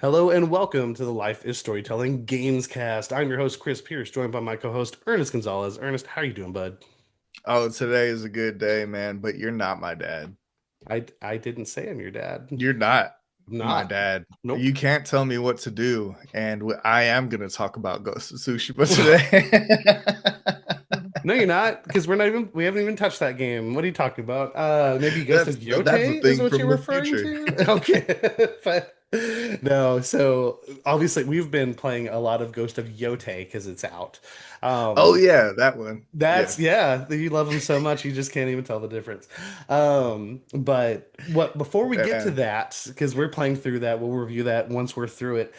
Hello and welcome to the Life is Storytelling Gamescast. I'm your host, Chris Pierce, joined by my co-host, Ernest Gonzalez. Ernest, how are you doing, bud? Oh, today is a good day, man, but you're not my dad. I didn't say I'm your dad. You're not I'm my not. dad. Nope. You can't tell me what to do, and I am going to talk about Ghost of Tsushima today. No, you're not, because we haven't even touched that game. What are you talking about? Maybe Ghost of that's a Yotei is thing what you're from the referring future. to? Okay. But no, so obviously we've been playing a lot of Ghost of Yotei because it's out. Oh Um, yeah, that one. Yeah. That's yeah, you love them so much you just can't even tell the difference. But what before we get to Yeah. that, because we're playing through that, we'll review that once we're through it.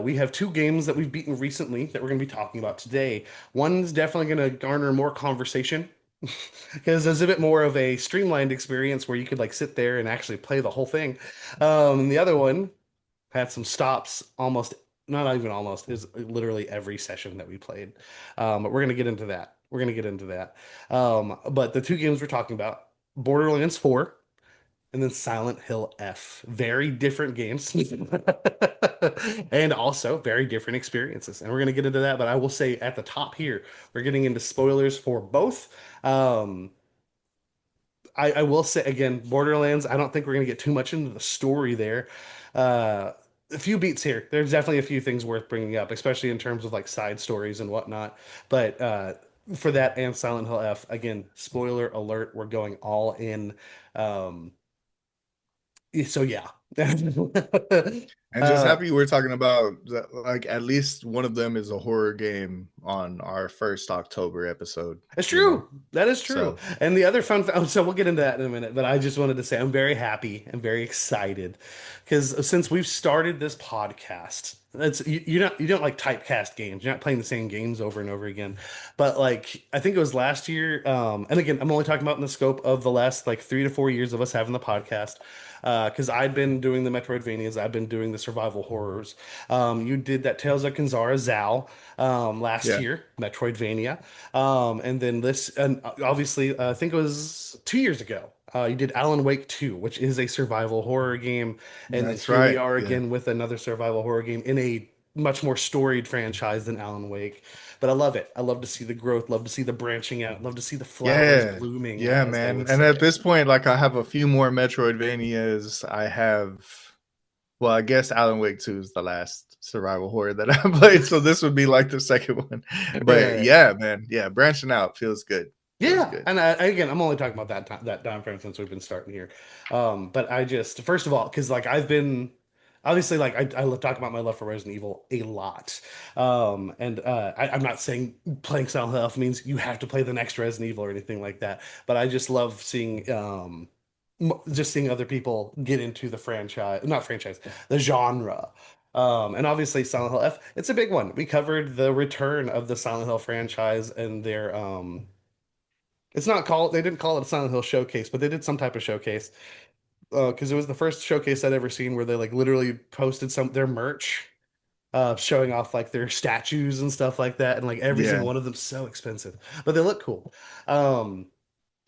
We have two games that we've beaten recently that we're going to be talking about today. One's definitely going to garner more conversation because there's a bit more of a streamlined experience where you could like sit there and actually play the whole thing. And the other one had some stops almost, not even almost, is literally every session that we played. But we're gonna get into that. We're gonna get into that. But the two games we're talking about, Borderlands 4 and then Silent Hill F. Very different games. And also very different experiences. And we're gonna get into that. But I will say at the top here, we're getting into spoilers for both. Um, I will say again, Borderlands, I don't think we're gonna get too much into the story there. A few beats here. There's definitely a few things worth bringing up, especially in terms of like side stories and whatnot. But for that and Silent Hill F, again, spoiler alert, we're going all in. Um, so yeah. And just uh, happy we're talking about like at least one of them is a horror game on our first October episode, It's you know. true. That is true. So, And the other so we'll get into that in a minute, but I just wanted to say I'm very happy and very excited because since we've started this podcast, you don't like typecast games. You're not playing the same games over and over again. But like I think it was last year, and again, I'm only talking about in the scope of the last like 3 to 4 years of us having the podcast. Because I'd been doing the Metroidvanias, I've been doing the survival horrors. You did that Tales of Kanzara Zao last yeah. year, Metroidvania. And then this, and obviously, I think it was 2 years ago. You did Alan Wake 2, which is a survival horror game. And then That's here we right. are Yeah. again with another survival horror game in a much more storied franchise than Alan Wake. But I love it. I love to see the growth, love to see the branching out, love to see the flowers Yeah. blooming, Yeah, as they man. would And at say. this point, like I have a few more Metroidvanias. I have well, I guess Alan Wake 2 is the last survival horror that I played, so this would be like the second one. Right, But right. yeah, man. Yeah, branching out feels good. Feels Yeah, good. and again, I'm only talking about that time frame since we've been starting here. But I just first of all, because like I've been obviously like I talk about my love for Resident Evil a lot, and I'm not saying playing Silent Hill means you have to play the next Resident Evil or anything like that, but I just love seeing just seeing other people get into the franchise, not franchise, the genre. And obviously Silent Hill F, it's a big one. We covered the return of the Silent Hill franchise and their it's not called, they didn't call it a Silent Hill showcase, but they did some type of showcase. Because it was the first showcase I'd ever seen where they like literally posted some their merch, showing off like their statues and stuff like that, and like every single Yeah. one of them so expensive, but they look cool. Um,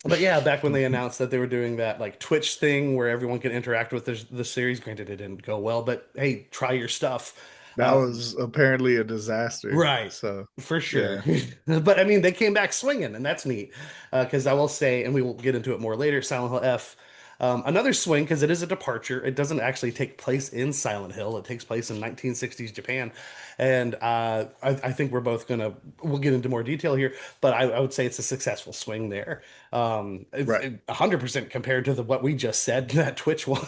but yeah, back when they announced that they were doing that like Twitch thing where everyone could interact with the series, granted it didn't go well, but hey, try your stuff. That Um, was apparently a disaster. Right, So, for sure. yeah. But I mean, they came back swinging, and that's neat. Because I will say, and we will get into it more later, Silent Hill F, another swing because it is a departure. It doesn't actually take place in Silent Hill. It takes place in 1960s Japan, and I think we'll get into more detail here, but I would say it's a successful swing there. It's Right. 100% compared to what we just said that Twitch one.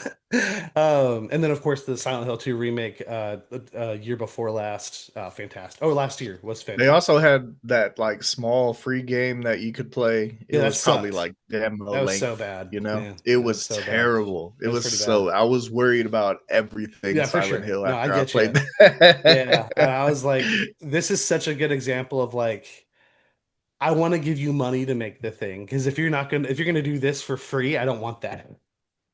And then of course the Silent Hill 2 remake year before last, fantastic. Oh, last year was They fantastic. also had that like small free game that you could play. It Yeah, that was probably sucked. like demo That was so length, bad. you know? Yeah, It that was was so bad. terrible. It That was was pretty bad. so I was worried about everything Yeah, for Silent sure. Hill No, I after I get you. played Yeah, and that. I was like, this is such a good example of like, I want to give you money to make the thing because if you're gonna do this for free, I don't want that.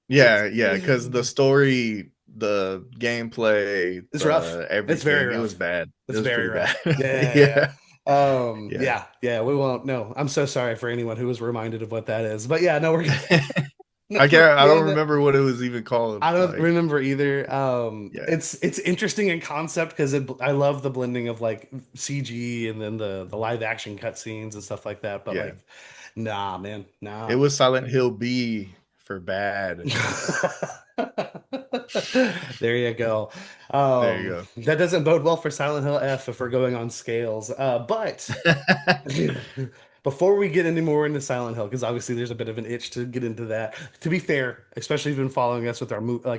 Yeah, yeah, because the story, the gameplay, It's rough. the It's very everything, it was rough. bad. It It's was very pretty bad. rough. Yeah. Yeah, yeah. Yeah, yeah, we won't. No, I'm so sorry for anyone who was reminded of what that is. But yeah, no, we're I don't Damn it. remember what it was even called. I don't Like, remember either. yeah, It's interesting in concept because I love the blending of like CG and then the live action cutscenes and stuff like that. But yeah. like, nah, man, It nah. was Silent Hill B for bad. There you go. There you That doesn't bode well for Silent Hill F if we're going on scales. But go. before we get any more into Silent Hill, because obviously there's a bit of an itch to get into that. To be fair, especially if you've been following us with our movie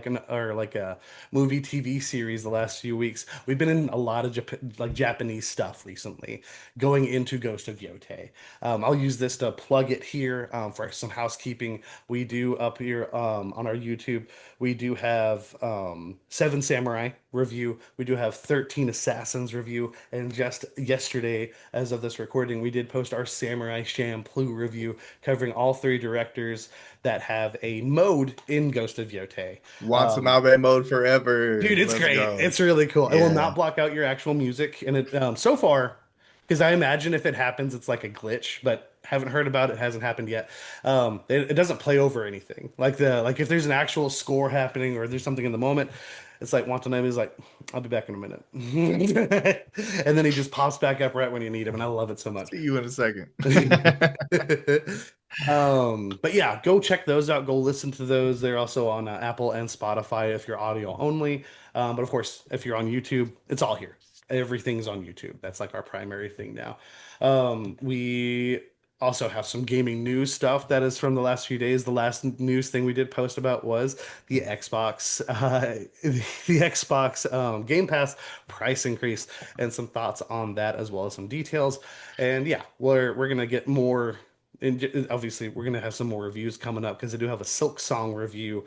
TV series the last few weeks, we've been in a lot of Japanese stuff recently, going into Ghost of Yotei. I'll use this to plug it here for some housekeeping. We do up here on our YouTube. We do have Seven Samurai review. We do have 13 Assassins review. And just yesterday, as of this recording, we did post our Samurai Champloo review covering all three directors that have a mode in Ghost of Yotei. Um, Watanabe mode forever. Dude, it's Let's great. go. It's really cool. It will Yeah. not block out your actual music. And it so far, because I imagine if it happens, it's like a glitch, but haven't heard about it, hasn't happened yet. It doesn't play over anything. Like if there's an actual score happening or there's something in the moment, it's like Watanabe is like, I'll be back in a minute. And then he just pops back up right when you need him, and I love it so much. See you in a second. But yeah, go check those out. Go listen to those. They're also on Apple and Spotify if you're audio only. But of course, if you're on YouTube, it's all here. Everything's on YouTube. That's like our primary thing now. We also have some gaming news stuff that is from the last few days. The last news thing we did post about was the Xbox, the Xbox Game Pass price increase, and some thoughts on that as well as some details. And yeah, we're gonna get more and obviously we're gonna have some more reviews coming up because I do have a Silk Song review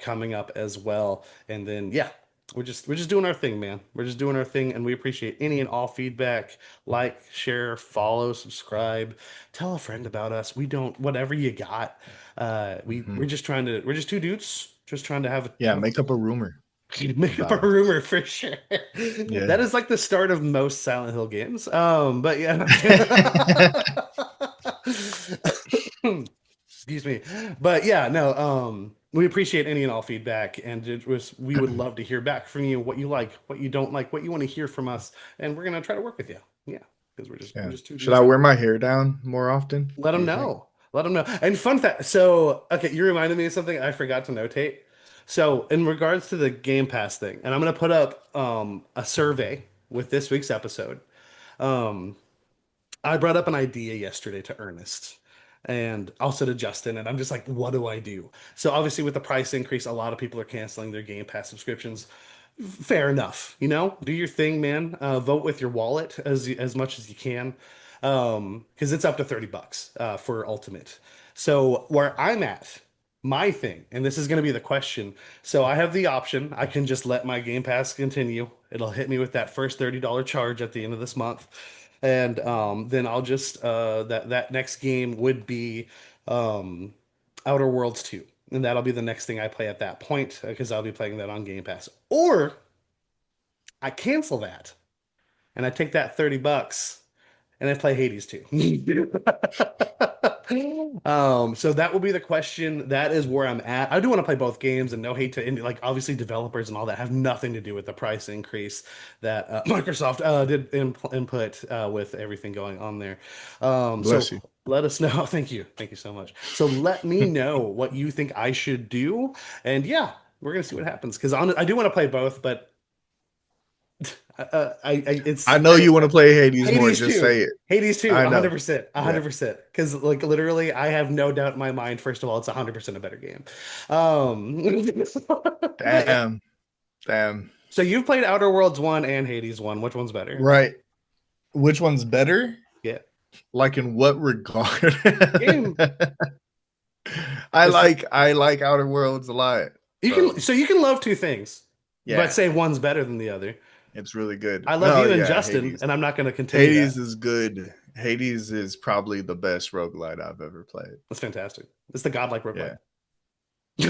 coming up as well. And then yeah, we're just doing our thing, man. We're just doing our thing, and we appreciate any and all feedback. Like, share, follow, subscribe, tell a friend about us. We don't whatever you got. Mhm. We're just two dudes just trying to Yeah, make up a rumor make up a about us. rumor for sure. That Yeah. is like the start of most Silent Hill games. But yeah. Excuse me. But yeah, no, we appreciate any and all feedback, and we would love to hear back from you what you like, what you don't like, what you want to hear from us, and we're gonna try to work with you. Yeah, because we're Yeah. just two Should dudes I out wear here. my hair down more often? Let Do them you think? know. Let them know. And fun fact. So, okay, you reminded me of something I forgot to notate. So, in regards to the Game Pass thing, and I'm gonna put up a survey with this week's episode. Um, I brought up an idea yesterday to Ernest and also to Justin, and I'm just like, what do I do? So obviously, with the price increase, a lot of people are canceling their Game Pass subscriptions. Fair enough, do your thing, man. Vote with your wallet as much as you can, because it's up to $30 for Ultimate. So where I'm at, my thing, and this is going to be the question. So I have the option. I can just let my Game Pass continue. It'll hit me with that first $30 charge at the end of this month, and then I'll just that next game would be um, Outer Worlds 2, and that'll be the next thing I play at that point because I'll be playing that on Game Pass. Or I cancel that and I take that $30 and I play Hades too. So that will be the question. That is where I'm at. I do want to play both games, and no hate to indie, like obviously developers and all that have nothing to do with the price increase that Microsoft did input with everything going on there. So Bless you. let us know. Thank you so much. So let me know what you think I should do, and yeah, we're gonna see what happens because I do want to play both, but I it's know you want to play Hades more. Hades Just 2. say it. Hades 2, I know. 100%. Yeah. 100%. Because, like, literally, I have no doubt in my mind. First of all, it's 100% a better game. But yeah. Damn. Damn. So you've played Outer Worlds 1 and Hades 1. Which one's better? Right. Which one's better? Yeah. Like in what regard? Game. I like Outer Worlds a lot. So You can love two things, but yeah, say one's better than the other. it's really good. I love No, you and yeah, Justin, Hades. and I'm not going to continue Hades that. is good. Hades is probably the best roguelite I've ever played. That's fantastic. It's the godlike roguelike. Yeah.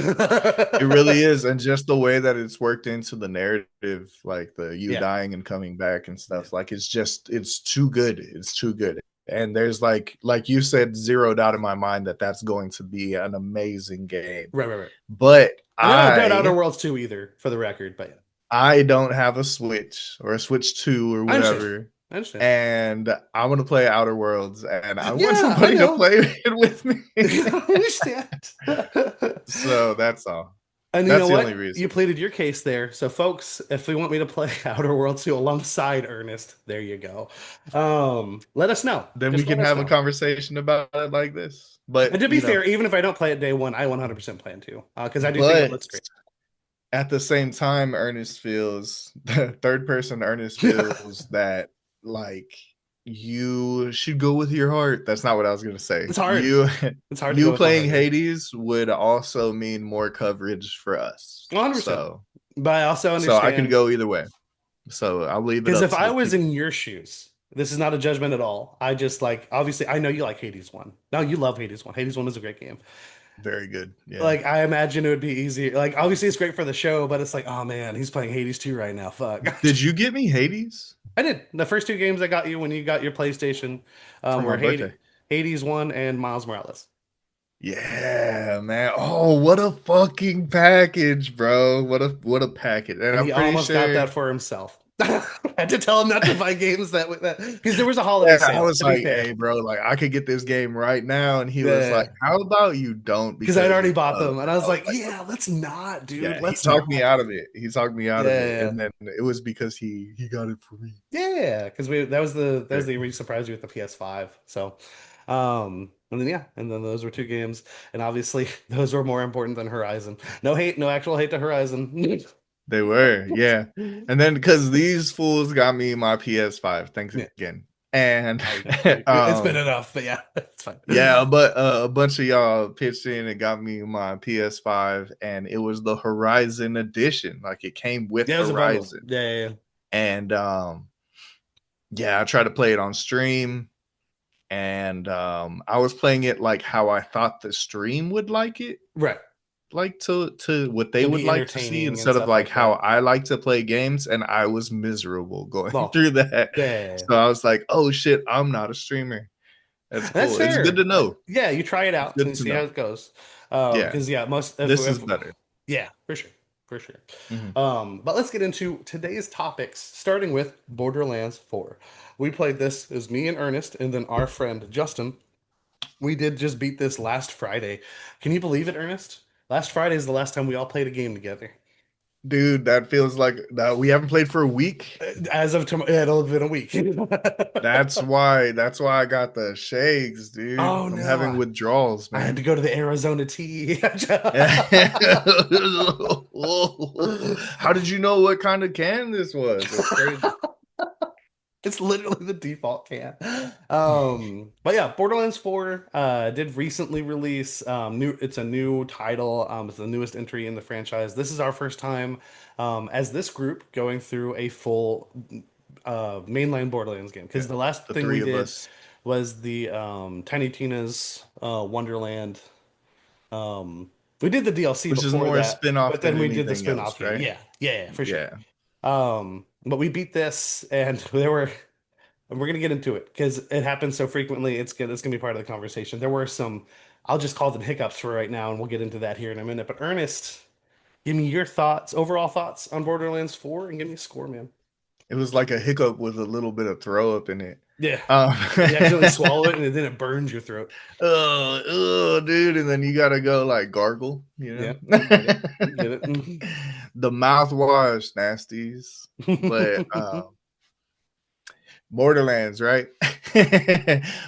It really is. And just the way that it's worked into the narrative, like the you Yeah. dying and coming back and Yeah. stuff, like it's too good. It's too good. And there's like you said, zero doubt in my mind that that's going to be an amazing game. Right, right, right. But And I don't doubt Outer I Worlds 2 either, for the record, but yeah. I don't have a Switch or a Switch 2 or I understand. whatever. I understand. And I'm gonna play Outer Worlds, and I want Yeah, I somebody to know. play it with me. I understand. So that's all. And you That's know the only what? You reason. pleaded your case there. So, folks, if we want me to play Outer Worlds 2 alongside Ernest, there you go. Let us know. Then we Just let can us have a know. conversation about it like this. And But to be fair, even if I don't play it day one, I 100% plan to, because I do think it but looks great. at the same time, Ernest feels the third person. Ernest feels that like you should go with your heart. That's not what I was gonna say. It's hard. You It's hard to go you with my playing heart, man. Hades would also mean more coverage for us. 100%. So But I also I could understand go either way. So I'll leave it because up if to I the was people. in your shoes, this is not a judgment at all. I just like, obviously, I know you like Hades 1. No, you love Hades 1. Hades 1 is a great game. Very good. Yeah. Like, I imagine it would be easy. Like, obviously, it's great for the show, but it's like, oh man, he's playing Hades 2 right now. Fuck. Did you get me Hades I did. The first two games I got you when you got your PlayStation for my were birthday? Hades 1 and Miles Morales. Yeah, man. Oh, what a fucking package, bro. What a package. And And I'm he pretty almost got sure. that for himself. I had to tell him not to buy games that because there was a holiday Yeah, I sale, was to be like, fair. hey, bro, like I could get this game right now. And he was like, Yeah. how about you don't Because I'd already because bought of them. And I was I was like, like, yeah, let's not, dude. yeah, he Let's talked me not. out of it. He talked me out of it. Yeah. And then it was because he got it for me. Yeah. Because we that was Very the we cool. surprised you with the PS5. So and then yeah, and then those were two games. And obviously those were more important than Horizon. No hate, no actual hate to Horizon. They were, yeah. And then because these fools got me my PS5, thanks Yeah. again. And It's been enough, but yeah, it's fine. yeah, but a bunch of y'all pitched in and got me my PS5, and it was the Horizon edition. Like it came with Yeah, it was a bundle. Horizon. Yeah, yeah, yeah. And yeah, I tried to play it on stream, and I was playing it like how I thought the stream would like it, Right. like to what they To would be like to see entertaining and instead of stuff like like how that. I like to play games, and I was miserable going Well, through that. yeah. So I was like, "Oh shit, I'm not a streamer." That's That's cool. It's good fair. to know. Yeah, you try it It's out good and to see how know. it goes. Yeah, Because yeah, most this is if better. yeah, for sure, for sure. Mhm. But let's get into today's topics, starting with Borderlands 4. We played this as me and Ernest, and then our friend Justin. We did just beat this last Friday. Can you believe it, Ernest? Last Friday is the last time we all played a game together. Dude, that feels like that we haven't played for a week. As of tomorrow, it'll have been a week. That's why I got the shakes, dude. Oh I'm no, having withdrawals, I had to man. go to the Arizona tea. How did you know what kind of can this was? That's crazy. It's literally the default can. But yeah, Borderlands 4 did recently release it's a new title. It's the newest entry in the franchise. This is our first time as this group going through a full mainline Borderlands game because Yeah, the last the thing we three of did us, was the Tiny Tina's Wonderland. Um, we did the DLC which is before more a that, spin-off but then than we did the anything spin-off else, game. right? Yeah, yeah, for sure. Yeah. But we beat this, and there were, and we're gonna get into it because it happens so frequently. It's gonna be part of the conversation. There were some, I'll just call them hiccups for right now, and we'll get into that here in a minute. But Ernest, give me your thoughts, overall thoughts on Borderlands 4, and give me a score, man. It was like a hiccup with a little bit of throw up in it. Yeah, Um, you accidentally swallow it, and then it burns your throat. dude, and then you gotta go like gargle, Yeah, know. I get it. I get it. The mouthwash nasties, but Borderlands, right?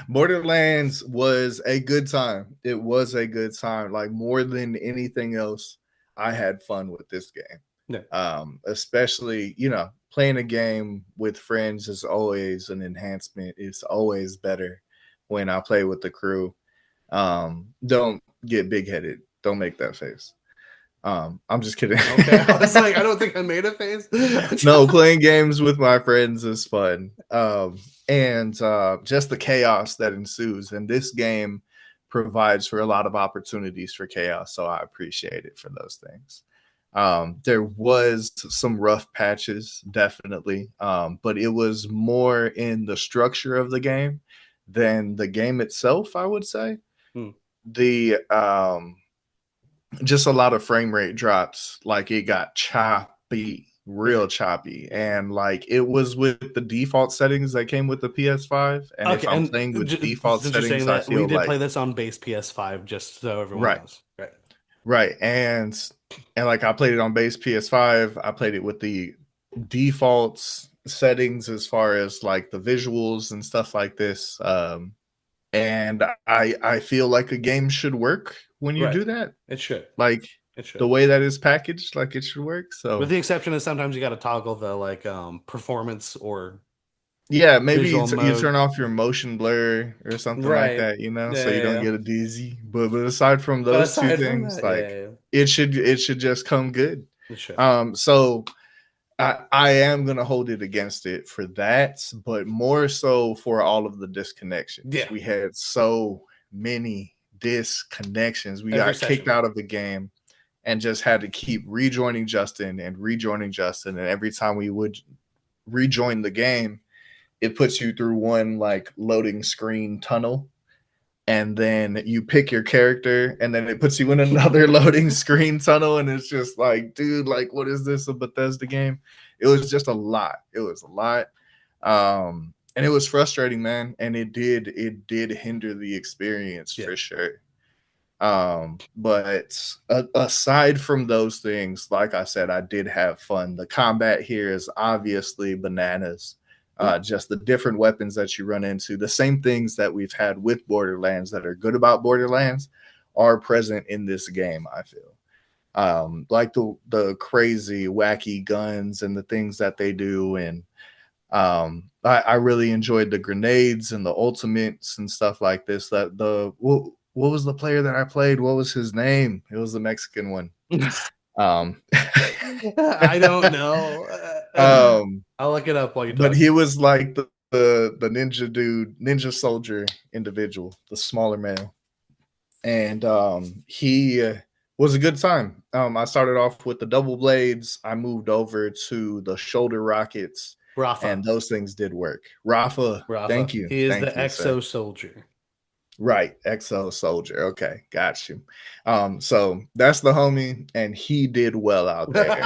Borderlands was a good time. It was a good time. Like more than anything else, I had fun with this game. Yeah. Especially, playing a game with friends is always an enhancement. It's always better when I play with the crew. Don't get big headed. Don't make that face. I'm just kidding. Okay, I was like, I don't think I made a face. No, playing games with my friends is fun. And just the chaos that ensues. And this game provides for a lot of opportunities for chaos. So I appreciate it for those things. There was some rough patches, definitely. But it was more in the structure of the game than the game itself, I would say. Hmm. The Just a lot of frame rate drops. Like it got choppy, real choppy. And like it was with the default settings that came with the PS5. And if Okay, I'm and playing with default since you're saying settings, I that, we feel did like play this on base PS5, just so everyone right, knows. Right. right. And like I played it on base PS5. I played it with the defaults settings as far as like the visuals and stuff like this. And I feel like a game should work when you Right. do that. It should. Like It should. the way that it's packaged, like it should work. With So the exception of sometimes you got to toggle the like performance or yeah, maybe visual you mode. turn off your motion blur or something like Right. that, Yeah, so you yeah, don't yeah. get a dizzy. But aside from But those two aside from things, that, yeah, like yeah, yeah. it should just come good. It should. So I am gonna hold it against it for that, but more so for all of the disconnections. Yeah. We had so many disconnections. We Every got kicked session. out of the game and just had to keep rejoining Justin and rejoining Justin. And every time we would rejoin the game, it puts you through one like loading screen tunnel, and then you pick your character, and then it puts you in another loading screen tunnel, and it's just like, dude, like, what is this, a Bethesda game? It was just a lot. It was a lot. And it was frustrating, man, and it did hinder the experience Yeah. for sure. But aside from those things, like I said, I did have fun. The combat here is obviously bananas. Hmm. Just the different weapons that you run into, the same things that we've had with Borderlands that are good about Borderlands are present in this game, I feel. Like the crazy, wacky guns and the things that they do, and I really enjoyed the grenades and the ultimates and stuff like this. That the what was the player that I played? What was his name? It was the Mexican one. Um, I don't know. I'll look it up while you but talk. he was like the ninja dude, ninja soldier individual, the smaller male, and he was a good time. I started off with the double blades. I moved over to the shoulder rockets, Rafa. and those things did work. Rafa, Rafa. He is the thank you, sir. Exo Soldier. Right, Exo Soldier. Okay, got you. So that's the homie, and he did well out there.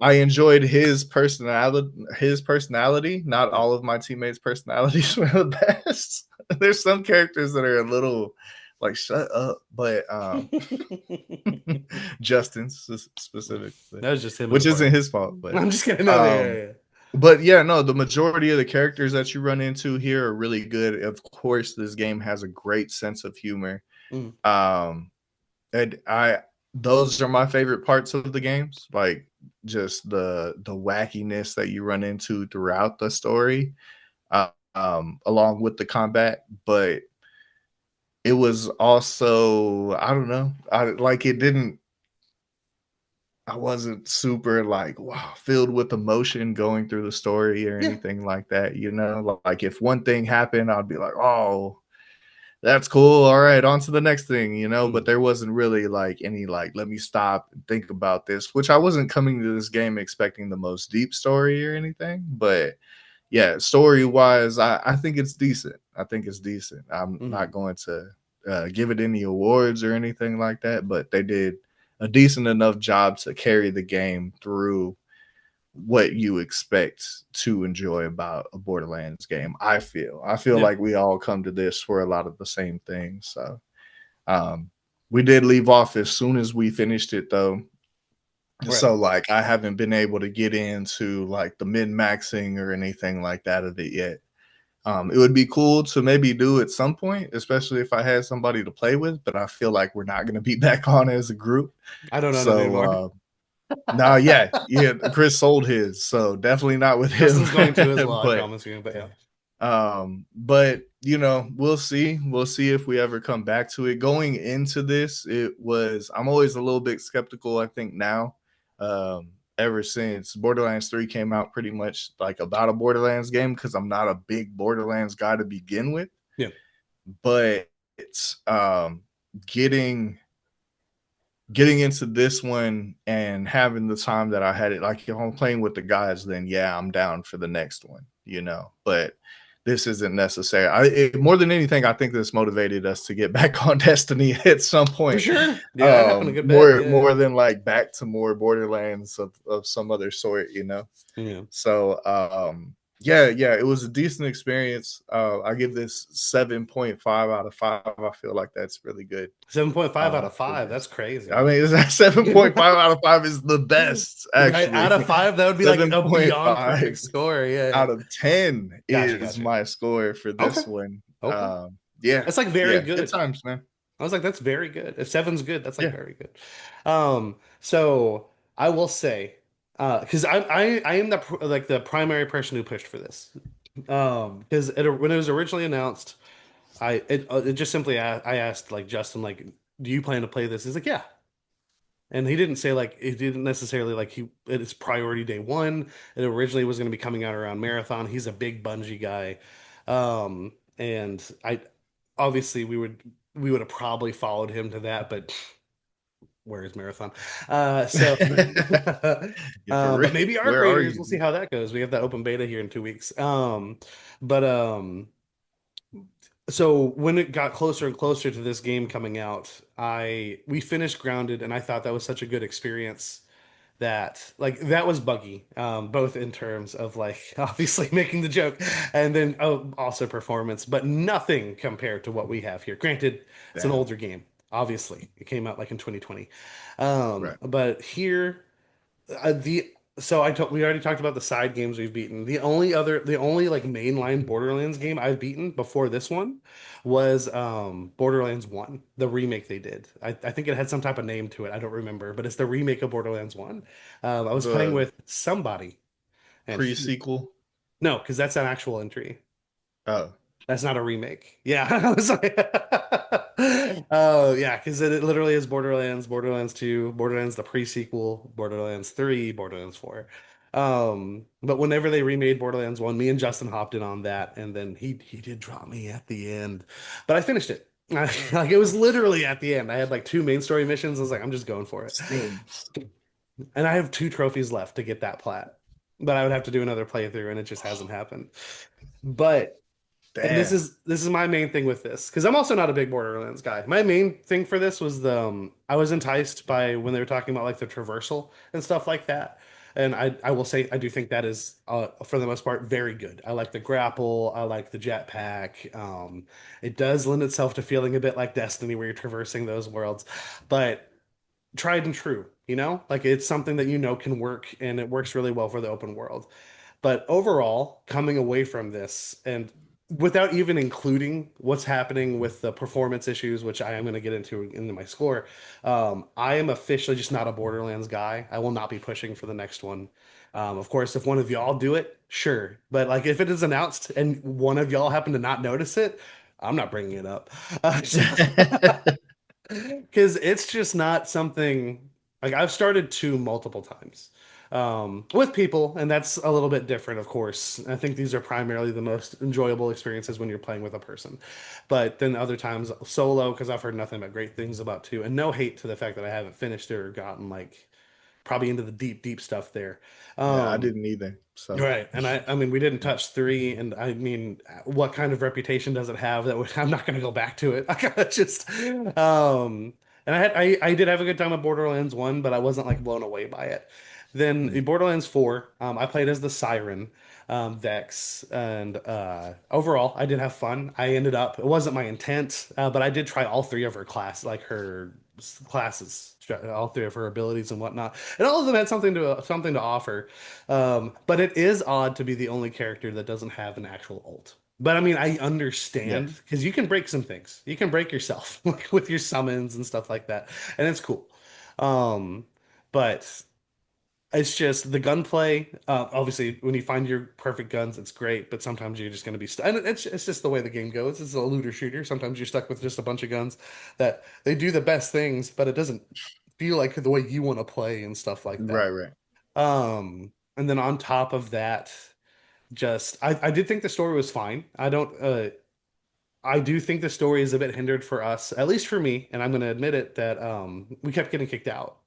I enjoyed his personality. His personality. Not Yeah. all of my teammates' personalities were the best. There's some characters that are a little like shut up, but Justin's specifically, That was just him in the which isn't party. his fault. I'm just kidding. No, yeah, Um, yeah, but yeah, no, the majority of the characters that you run into here are really good. Of course, this game has a great sense of humor. yeah. Mm. Um, and I those are my favorite parts of the games, like just the wackiness that you run into throughout the story, along with the combat. But it was also, I don't know, I like it didn't. I wasn't super like wow filled with emotion going through the story or Yeah. anything like that. Like if one thing happened, I'd be like, oh, that's cool. All right, on to the next thing. But Mm. there wasn't really like any like let me stop and think about this, which I wasn't coming to this game expecting the most deep story or anything. But yeah, story wise, I think it's decent. I think it's decent. I'm Mm. not going to give it any awards or anything like that, but they did a decent enough job to carry the game through what you expect to enjoy about a Borderlands game. I feel Yeah. like we all come to this for a lot of the same things. So um, we did leave off as soon as we finished it, though. Right. So like I haven't been able to get into like the min maxing or anything like that of it yet. It would be cool to maybe do at some point, especially if I had somebody to play with. But I feel like we're not going to be back on as a group. I don't know none So anymore. no, yeah. Chris sold his, so definitely not with him. Justin's going to as well, I but promise you. But yeah. but we'll see. We'll see if we ever come back to it. Going into this, I'm always a little bit skeptical, I think now. Ever since Borderlands 3 came out, pretty much like about a Borderlands game, because I'm not a big Borderlands guy to begin with. Yeah. But getting getting into this one and having the time that I had it, like if I'm playing with the guys, then yeah, I'm down for the next one. But this isn't necessary. More than anything, I think this motivated us to get back on Destiny at some For point. sure. Yeah, that happened a good bit. More Yeah. than like back to more Borderlands of some other sort, you know. Yeah. So yeah, it was a decent experience. I give this 7.5 out of 5. I feel like that's really good 7.5 out of for 5. this. That's I crazy. mean, 7.5 out of 5 is the best, Right. Out actually. of 5, that would be like a beyond 7.5 perfect score. Yeah. out of 10 Gotcha, is gotcha. my score for Okay. this one. Okay. Yeah, That's like very yeah, good good. times, man. I was like, that's very good. If seven's good, that's like Yeah, very good. So I will say, because I am like the primary person who pushed for this. Because when it was originally announced, it just simply I asked like Justin like, do you plan to play this? He's like, yeah. And he didn't say like it didn't necessarily like it's priority day one. It originally was going to be coming out around Marathon. He's a big Bungie guy, and I obviously we would have probably followed him to that, but where is Marathon? So, yeah, for real. but maybe Arc Where are Raiders. We'll see you? how that goes. We have that open beta here in 2 weeks. But so when it got closer and closer to this game coming out, we finished Grounded, and I thought that was such a good experience that like that was buggy, both in terms of like obviously making the joke and then also performance, but nothing compared to what we have here. Granted, it's an Damn. older game. Obviously, it came out like in 2020, Right. but here the so we already talked about the side games we've beaten. The only like mainline Borderlands game I've beaten before this one was Borderlands 1, the remake they did. I think it had some type of name to it. I don't remember, but it's the remake of Borderlands 1. I was playing The with somebody and pre-sequel. no, because that's an actual entry. Oh, That's not a remake. Yeah, I was like, oh yeah, because it literally is Borderlands, Borderlands 2, Borderlands the pre-sequel, Borderlands 3, Borderlands 4. But whenever they remade Borderlands 1, me and Justin hopped in on that, and then he did drop me at the end, but I finished it. Like it was literally at the end. I had like two main story missions. I was like, I'm just going for it, same. and I have two trophies left to get that plat, but I would have to do another playthrough, and it just hasn't happened. But and this Damn. is this is my main thing with this because I'm also not a big Borderlands guy. My main thing for this was I was enticed by when they were talking about like the traversal and stuff like that. And I will say I do think that is for the most part very good. I like the grapple, I like the jetpack. It does lend itself to feeling a bit like Destiny where you're traversing those worlds, but tried and true, like it's something that can work and it works really well for the open world. But overall, coming away from this and without even including what's happening with the performance issues, which I am going to get into my score, I am officially just not a Borderlands guy. I will not be pushing for the next one. Of course, if one of y'all do it, sure. But like if it is announced and one of y'all happen to not notice it, I'm not bringing it up. Because it's just not something like I've started two multiple times with people, and that's a little bit different, of course. I think these are primarily the most enjoyable experiences when you're playing with a person, but then other times solo because I've heard nothing but great things about two, and no hate to the fact that I haven't finished it or gotten like probably into the deep, deep stuff there. Yeah, I Um, didn't either. So Right. And I mean, we didn't touch three. And I mean, what kind of reputation does it have I'm not going to go back to it. I gotta just, and I did have a good time at Borderlands 1, but I wasn't like blown away by it. Then in mm, Borderlands 4, I played as the Siren, Vex, and overall, I did have fun. It wasn't my intent, but I did try all three of her classes, all three of her abilities and whatnot, and all of them had something to offer. But it is odd to be the only character that doesn't have an actual ult. But I mean, I yeah, understand because you can break some things. You can break yourself like with your summons and stuff like that, and it's cool. Um, but it's just the gunplay. Obviously, when you find your perfect guns, it's great. But sometimes you're just going to be stuck. And it's just the way the game goes. It's a looter shooter. Sometimes you're stuck with just a bunch of guns that they do the best things, but it doesn't feel like the way you want to play and stuff like that. right, right. And then on top of that, just I did think the story was fine. I do think the story is a bit hindered for us, at least for me, and I'm gonna admit it that we kept getting kicked out.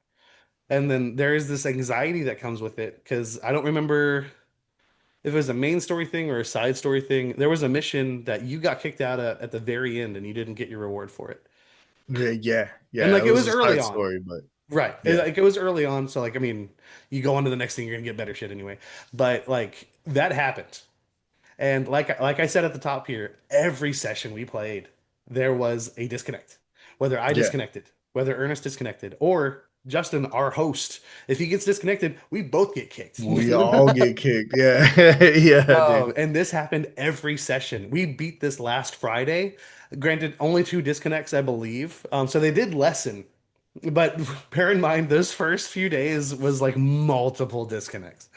And then there is this anxiety that comes with it because I don't remember. if it was a main story thing or a side story thing, there was a mission that you got kicked out at the very end and you didn't get your reward for it. Yeah, yeah, And yeah. like It it was was a early side on. story, but Right. yeah, Like it was early on, so like I mean, you go on to the next thing, you're gonna get better shit anyway. But like that happened. And like I said at the top here, every session we played, there was a disconnect. Whether I yeah. disconnected, whether Ernest disconnected, or Justin, our host, if he gets disconnected, we both get kicked. We all get kicked. Yeah, yeah, Oh, dude. and this happened every session. We beat this last Friday. Granted, only two disconnects, I believe. So they did lessen. But bear in mind, those first few days was like multiple disconnects.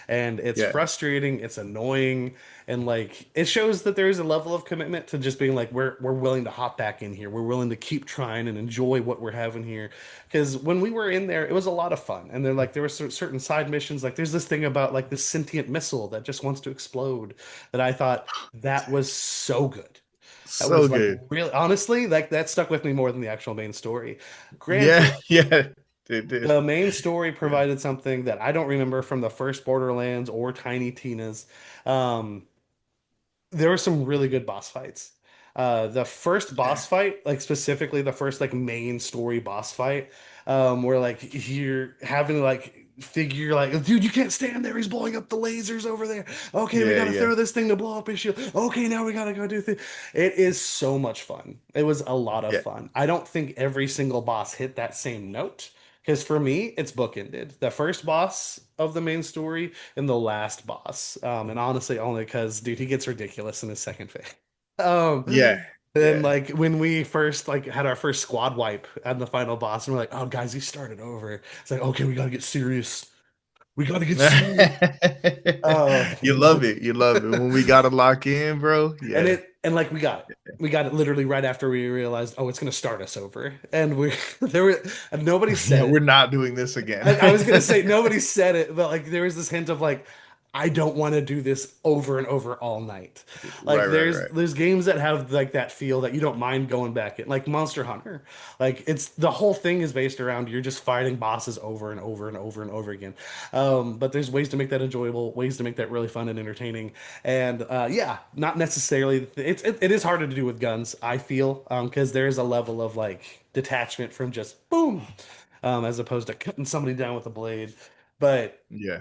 And it's Yeah, frustrating, it's annoying, and like it shows that there is a level of commitment to just being like we're willing to hop back in here. We're willing to keep trying and enjoy what we're having here. Because when we were in there, it was a lot of fun. And then like there were certain side missions, like there's this thing about like this sentient missile that just wants to explode that I thought that was so good. That so was like good. really honestly, like that stuck with me more than the actual main story. Yeah, Granted, yeah. It did. the main story Yeah, provided something that I don't remember from the first Borderlands or Tiny Tina's. Um, there were some really good boss fights. The first yeah, boss fight, like specifically the first like main story boss fight, where like you're having to like figure like, dude, you can't stand there. He's blowing up the lasers over there. Okay, we yeah, gotta yeah, throw this thing to blow up his shield. Okay, now we gotta go do things. It is so much fun. It was a lot of yeah, fun. I don't think every single boss hit that same note. Because for me, it's bookended. The first boss of the main story and the last boss. And honestly, only because, dude, he gets ridiculous in his second phase. yeah, And yeah. like when we first like had our first squad wipe at the final boss, and we're like, oh guys, he started over. It's like, okay, we gotta get serious. We gotta get serious. Oh, You love it. You love it. When we gotta lock in, bro. Yeah. and like we got it. We got it literally right after we realized, oh, it's gonna start us over. And we there were and nobody Yeah, said we're it. not doing this again. I was gonna say nobody said it, but like there was this hint of like I don't want to do this over and over all night. Like Right, right, right. there's games that have like that feel that you don't mind going back in, like Monster Hunter. Like it's the whole thing is based around you're just fighting bosses over and over and over and over again. But there's ways to make that enjoyable, ways to make that really fun and entertaining. And yeah, not necessarily. It is harder to do with guns, I feel, because there is a level of like detachment from just boom as opposed to cutting somebody down with a blade. But Yeah,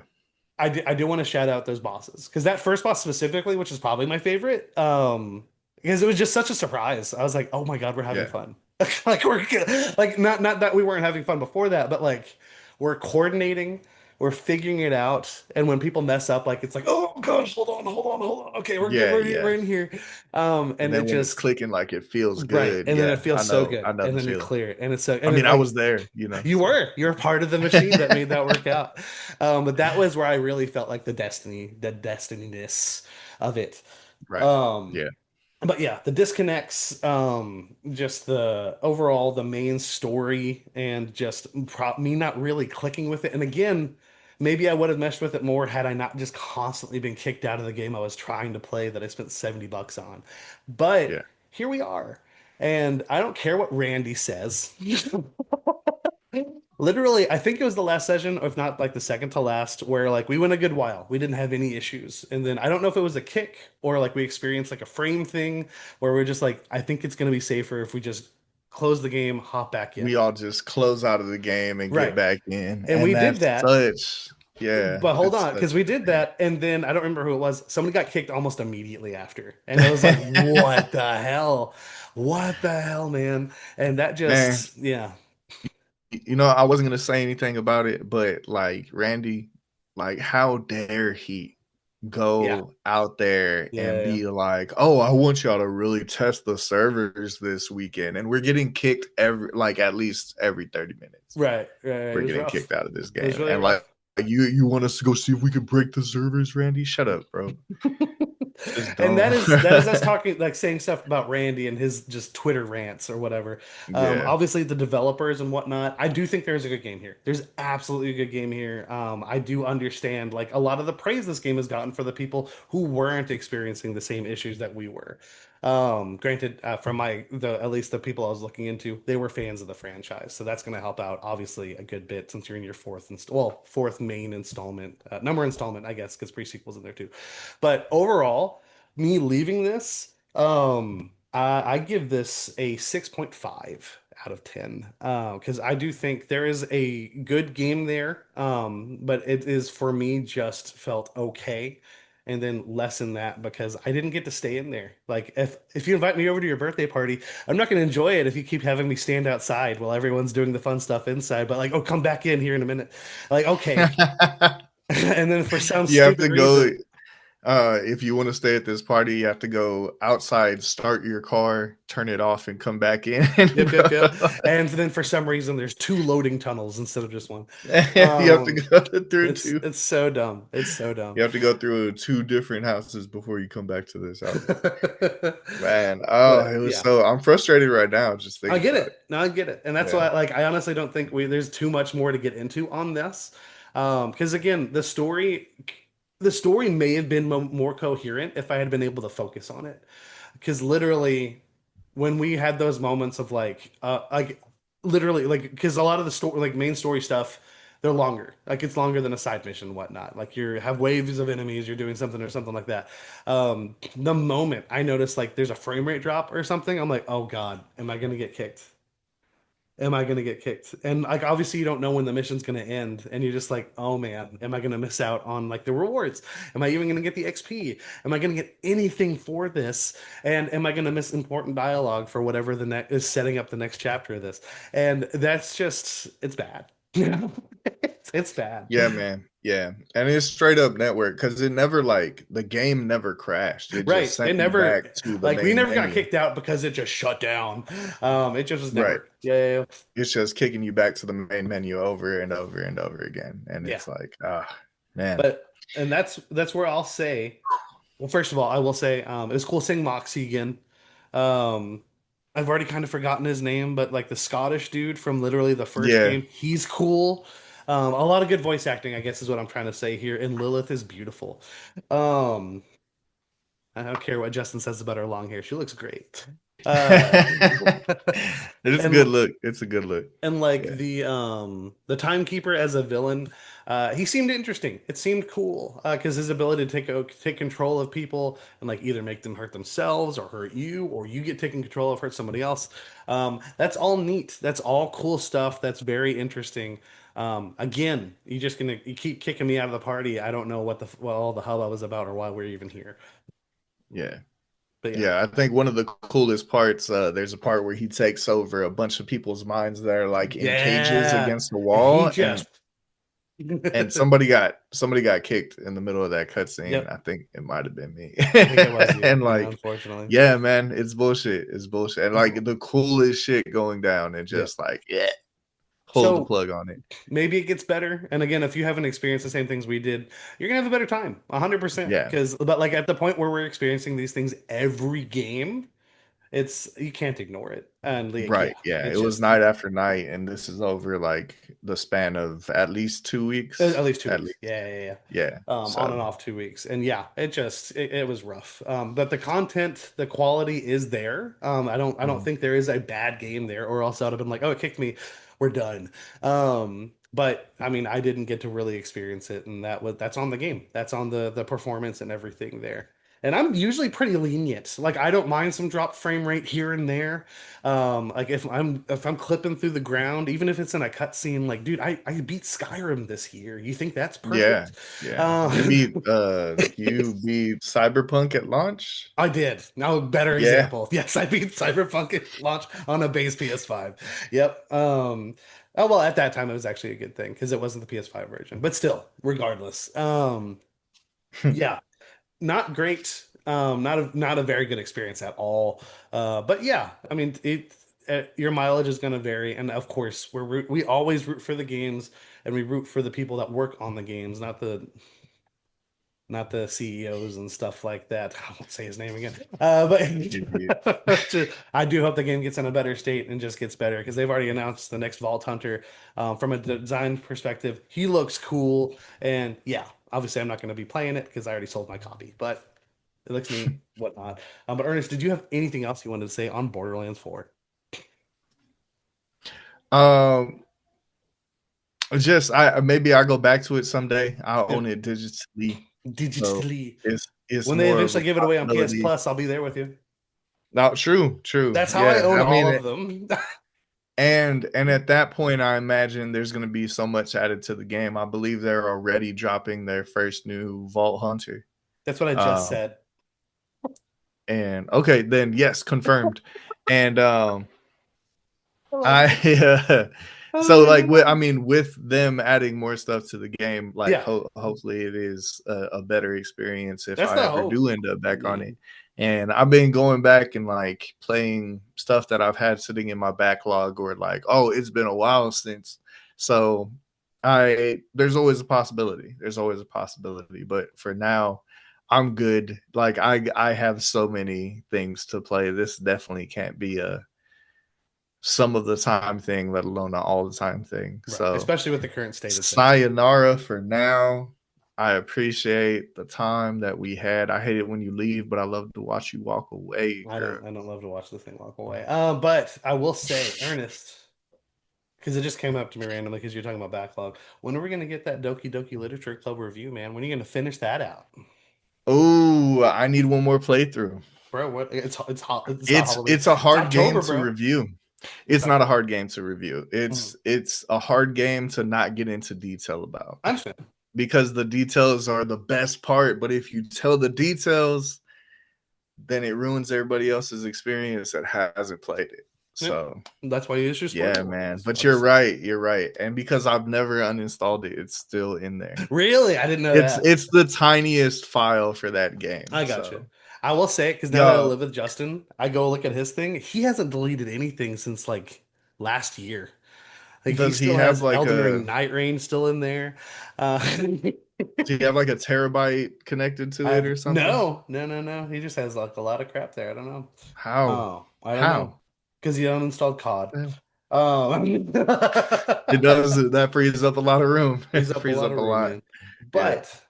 I do want to shout out those bosses because that first boss specifically, which is probably my favorite, because it was just such a surprise. I was like, oh my God, we're having yeah, fun. Like like not that we weren't having fun before that, but like we're coordinating, we're figuring it out, and when people mess up, like it's like, oh gosh, hold on, okay, we're good, yeah, we're yeah. in here, And and it then when it's just clicking, like it feels right, good. and then Yeah, it feels so good, I know and the then you feeling. clear it, and it's so, I and it mean, I like was there, you know. you So were part of the machine that made that work out. But that was where I really felt like the destinyness of it. right. Um, Yeah, but yeah, the disconnects, just the overall, the main story, and just me not really clicking with it. And again, maybe I would have meshed with it more had I not just constantly been kicked out of the game I was trying to play that I spent $70 on. But yeah. here we are. And I don't care what Randy says. Literally, I think it was the last session, if not like the second to last, where like we went a good while. We didn't have any issues. And then I don't know if it was a kick or like we experienced like a frame thing where we're just like, I think it's gonna be safer if we just close the game, hop back We in. all just close out of the game and get Right. back in. And And we did that's that. such, yeah, But hold it's on, such because we did a that, and then I don't remember who it was. Somebody got kicked almost immediately after. And it was like, pain. what the hell? What the hell, man? And that Man, just, yeah. you know, I wasn't gonna say anything about it, but like Randy, like how dare he Yeah. go out there and Yeah. be like, "Oh, I want y'all to really test the servers this weekend," and we're getting kicked every like at least every 30 minutes. Right. It We're was getting rough. kicked out of this It was game, really and rough. like you want us to go see if we can break the servers, Randy? Shut up, bro. Just And don't. that is us talking like saying stuff about Randy and his just Twitter rants or whatever. Yeah. Obviously the developers and whatnot. I do think there's a good game here. There's absolutely a good game here. I do understand like a lot of the praise this game has gotten for the people who weren't experiencing the same issues that we were. Granted, from the at least the people I was looking into, they were fans of the franchise, so that's going to help out obviously a good bit since you're in your fourth main installment, number installment, I guess, because pre-sequel's in there too. But overall, me leaving this, I give this a 6.5 out of 10 because I do think there is a good game there, but it is for me just felt okay and then less than that because I didn't get to stay in there. Like if you invite me over to your birthday party, I'm not going to enjoy it if you keep having me stand outside while everyone's doing the fun stuff inside. But like, oh, come back in here in a minute. Like, okay. And then for some You have stupid to go. reason, If you want to stay at this party, you have to go outside, start your car, turn it off, and come back in. yep, yep, yep. And then for some reason, there's two loading tunnels instead of just one. You have to Um, go through two. it's so dumb. It's so dumb. You have to go through two different houses before you come back to this house. Man, oh, But it was yeah. so. I'm frustrated right now just I thinking get about it. it. No, I get it. And that's Yeah, why like I honestly don't think there's too much more to get into on this. Because again, the story may have been more coherent if I had been able to focus on it. Because literally when we had those moments of like literally like because a lot of the story like main story stuff they're longer like it's longer than a side mission and whatnot like you have waves of enemies you're doing something or something like that. The moment I notice like there's a frame rate drop or something I'm like oh god am I gonna get kicked, am I gonna get kicked? And like obviously you don't know when the mission's gonna end, and you're just like, oh man, am I gonna miss out on like the rewards? Am I even gonna get the XP? Am I gonna get anything for this? And am I gonna miss important dialogue for whatever the next is setting up the next chapter of this? And that's just it's bad. You know? It's bad. yeah, man, yeah, and it's straight up network because it never like the game never crashed. It just Right. It sent me never back to the like we main never got menu. kicked out because it just shut down. It just was Right. network. Yeah, yeah, It's just kicking you back to the main menu over and over and over again, and yeah. it's like, ah, man, But and that's where I'll say. Well, first of all, I will say it was cool seeing Moxie again. Um, I've already kind of forgotten his name, but like the Scottish dude from literally the first yeah. game, he's cool. A lot of good voice acting, I guess, is what I'm trying to say here. And Lilith is beautiful. Um, I don't care what Justin says about her long hair; she looks great. Uh, It's a good and look. It's a good look. and like Yeah, the timekeeper as a villain, he seemed interesting. It seemed cool because his ability to take control of people and like either make them hurt themselves or hurt you, or you get taken control of hurt somebody else. That's all neat. That's all cool stuff. That's very interesting. Again, you keep kicking me out of the party. I don't know what all the hubbub was about or why we're even here. yeah. But yeah, Yeah, I think one of the coolest parts, there's a part where he takes over a bunch of people's minds that are like in cages yeah, against the and he wall, just and somebody got kicked in the middle of that cutscene. yep. I think it might have been me. I think it was you. And Yeah, like, unfortunately. yeah, man, it's bullshit. It's bullshit. And like the coolest shit going down, and Yep. just like, yeah, pull the So plug on it. maybe it gets better. And again, if you haven't experienced the same things we did, you're gonna have a better time, 100%. Yeah, But like at the point where we're experiencing these things every game, it's you can't ignore it. And like, yeah, right. Yeah, it it's was just night after night, and this is over like the span of at least 2 weeks. at least two At weeks. least, Yeah, yeah, yeah. yeah. On So, and off 2 weeks. And yeah, it was rough. But the content, the quality is there. I don't mhm. think there is a bad game there, or else I would have been like, oh, it kicked me, we're done. But I mean, I didn't get to really experience it, and that's on the game. That's on the performance and everything there. And I'm usually pretty lenient. Like I don't mind some drop frame rate here and there. Like if I'm clipping through the ground, even if it's in a cutscene, like dude, I beat Skyrim this year. You think that's Yeah, perfect? yeah. Um, You beat Cyberpunk at launch? I did. Now, better Yeah. example. Yes, I beat Cyberpunk at launch on a base PS5. Yep. Oh well, at that time it was actually a good thing because it wasn't the PS5 version. But still, regardless. Yeah, not great. Not a very good experience at all. But yeah, I mean, your mileage is going to vary, and of course, we always root for the games, and we root for the people that work on the games, not the not the CEOs and stuff like that. I won't say his name again. But Idiot. I do hope the game gets in a better state and just gets better because they've already announced the next Vault Hunter. From a design perspective, he looks cool, and yeah, obviously I'm not going to be playing it because I already sold my copy, but it looks neat, whatnot. But Ernest, did you have anything else you wanted to say on Borderlands 4? Um, just I maybe I go back to it someday. I'll own Yep. it digitally, so Digitally. it's When they more of a eventually give it away on PS possibility. Plus, I'll be there with you. Now, true, That's how I yeah. own I all mean, of them. and at that point, I imagine there's going to be so much added to the game. I believe they're already dropping their first new Vault Hunter. That's what I just Um, said. and okay, then yes, confirmed. And I love I it. Oh so my like with I God. mean with them adding more stuff to the game, like Yeah, hopefully it is a better experience if that's I the ever hope. do end up back on it. Mhm. And I've been going back and like playing stuff that I've had sitting in my backlog or like, oh, it's been a while since. So I there's always a possibility. There's always a possibility. But for now, I'm good. Like I have so many things to play. This definitely can't be a some of the time thing, let alone an all the time thing. Right. So Especially with the current state of things. sayonara for now. I appreciate the time that we had. I hate it when you leave, but I love to watch you walk away, girl. I don't love to watch this thing walk away. But I will say, Ernest, because it just came up to me randomly because you're talking about backlog. When are we gonna get that Doki Doki Literature Club review, man? When are you gonna finish that out? Oh, I need one more playthrough. Bro, what it's not Halloween. It's a It's hard game October, to bro. review. It's It's not a October. hard game to review. Mhm. It's a hard game to not get into detail about I understand. because the details are the best part. But if you tell the details, then it ruins everybody else's experience that hasn't played it. Yep. So That's why you issue spoiler yeah, man. warnings. But you're right. You're right. And because I've never uninstalled it, it's still in there. Really? I didn't know It's that. it's the tiniest file for that game. I got you. So I will say it because now that I yeah, live with Justin, I go look at his thing. He hasn't deleted anything since like last year. Like he does he still have has like Elden a Ring Night Rain still in there. Uh, do you have like a terabyte connected to I it or have something? no. He just has like a lot of crap there. I don't know. How? Oh, I don't know How? because he uninstalled COD. Yeah. Um, It does that frees up a lot of room. frees It up a frees lot up of a room, lot. man. Yeah. But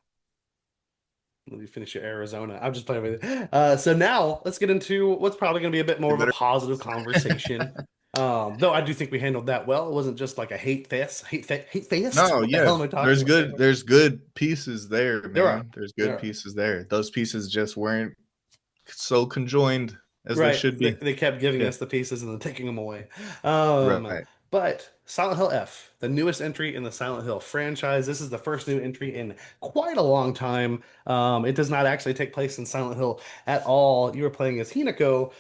let me finish your Arizona. I'm just playing with it. So now let's get into what's probably going to be a bit more You of a better positive conversation. Though I do think we handled that well. It wasn't just like a hate fest. No, What the yeah. hell am I talking about? There's good pieces there, There are, man. There's there good are. pieces there. Those pieces just weren't so conjoined as they Right. should be. They kept giving Yeah. us the pieces and then taking them away. Um, Right. but Silent Hill F, the newest entry in the Silent Hill franchise. This is the first new entry in quite a long time. It does not actually take place in Silent Hill at all. You were playing as Hinako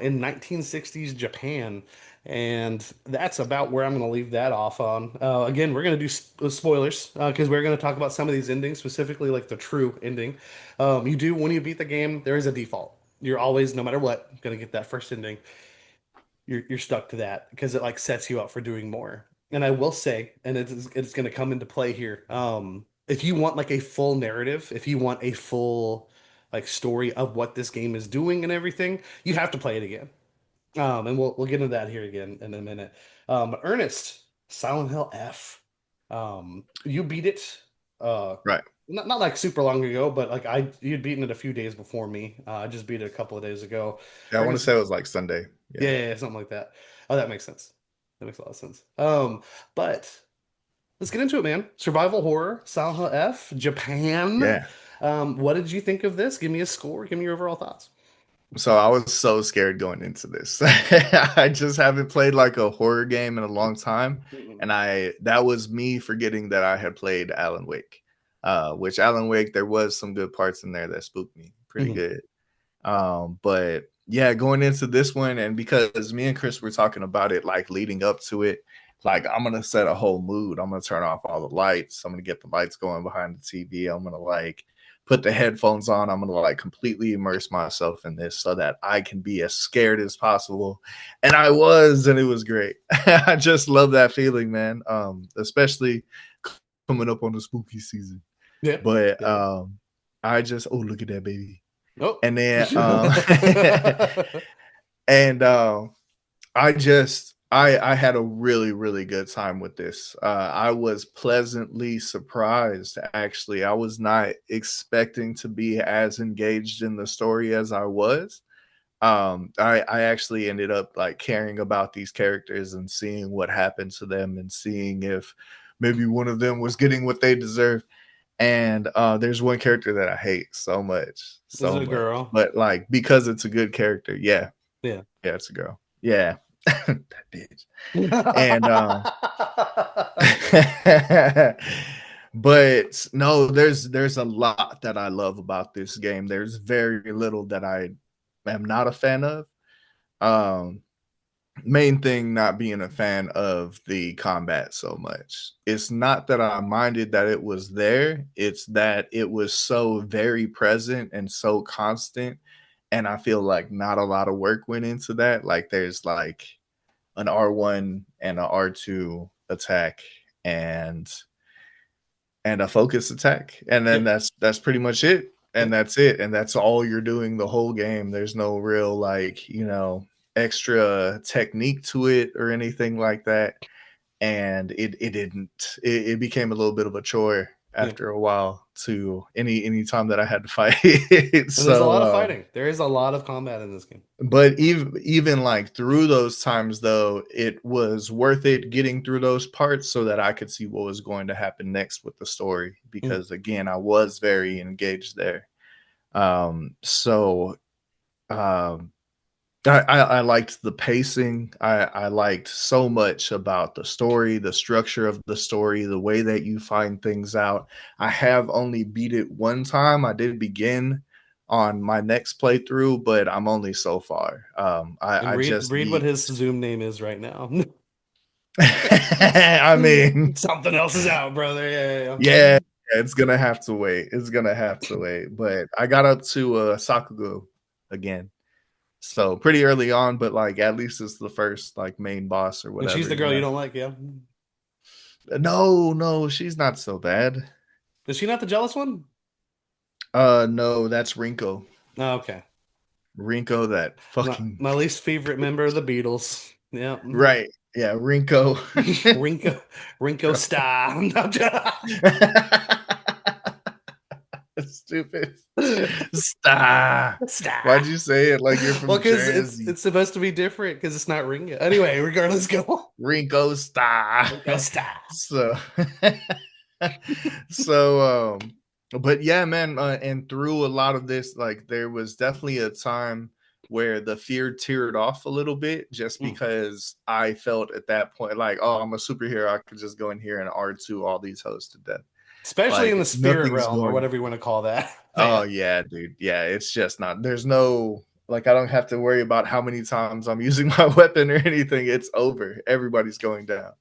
in 1960s Japan. And that's about where I'm going to leave that off on. Again, we're going to do spoilers because we're going to talk about some of these endings, specifically like the true ending. You do, when you beat the game, there is a default. You're always, no matter what, gonna get that first ending. You're stuck to that because it like sets you up for doing more. And I will say, and it's gonna come into play here. If you want like a full narrative, if you want a full like story of what this game is doing and everything, you have to play it again. And we'll get into that here again in a minute. Ernest, Silent Hill F. You beat it. Right. Not like super long ago, but like you'd beaten it a few days before me. I just beat it a couple of days ago. Yeah, I want to Ernest, say it was like Sunday. Yeah. yeah, something like that. Oh, that makes sense. That makes a lot of sense. But let's get into it, man. Survival horror, Silent Hill F, Japan. Yeah. What did you think of this? Give me a score. Give me your overall thoughts. So I was so scared going into this. I just haven't played like a horror game in a long time, Mm-mm. and I that was me forgetting that I had played Alan Wake. Which Alan Wake there was some good parts in there that spooked me pretty Mhm. good. But yeah, going into this one, and because me and Chris were talking about it like leading up to it, like I'm gonna set a whole mood. I'm gonna turn off all the lights. I'm gonna get the lights going behind the TV. I'm gonna like put the headphones on. I'm gonna like completely immerse myself in this so that I can be as scared as possible. And I was, and it was great. I just love that feeling, man. Especially coming up on the spooky season. Yeah. But Yeah. I just, oh, look at that baby. Oh. And then and I had a really really good time with this. I was pleasantly surprised. Actually, I was not expecting to be as engaged in the story as I was. I actually ended up like caring about these characters and seeing what happened to them and seeing if maybe one of them was getting what they deserve. And there's one character that I hate Is so it a much, girl? but like because it's a good character, yeah, Yeah. yeah, it's a girl, yeah, that bitch. And but no, there's a lot that I love about this game. There's very little that I am not a fan of. Um, Main thing not being a fan of the combat so much. It's not that I minded that it was there, it's that it was so very present and so constant. And I feel like not a lot of work went into that. Like there's like an R1 and a R2 attack and a focus attack. And then Yep. that's pretty much it. And Yep. that's it. And that's all you're doing the whole game. There's no real like, extra technique to it or anything like that. And it didn't it became a little bit of a chore Yeah. after a while to any time that I had to fight. And there's a So lot of fighting. There is a lot of combat in this game. but even like through those times though, it was worth it getting through those parts so that I could see what was going to happen next with the story Mm. because again, I was very engaged there. So um I liked the pacing. I liked so much about the story, the structure of the story, the way that you find things out. I have only beat it one time. I did begin on my next playthrough, but I'm only so far. And I read just read what beat. his Zoom name is right now. I mean, Something else is out, brother. Yeah, yeah, it's gonna have to wait. It's gonna have to wait. But I got up to Sakugo again. So pretty early on, but like at least it's the first like main boss or and she's whatever, the you girl you know. don't like, yeah. No, no, she's not so bad. Is she not the jealous one? No, that's Rinko. Oh, okay. Rinko, that My fucking my least favorite member of the Beatles. Yeah. right. Yeah, Rinko. Rinko Rinko Starr. Stupid. Stop. Starr. Why'd you say it like you're Well, from because it's Jersey? it's supposed to be different because it's not Ringo. Anyway, regardless, go. Rinko Star. Rinko Starr. So so but yeah, man, and through a lot of this, like there was definitely a time where the fear teared off a little bit just Mm. because I felt at that point like, oh, I'm a superhero, I could just go in here and R2 all these hosts to death. Especially in Like the spirit nothing's realm or going. whatever you want to call that. Oh Man. yeah, dude. Yeah, it's just not. There's no like I don't have to worry about how many times I'm using my weapon or anything. It's over. Everybody's going down.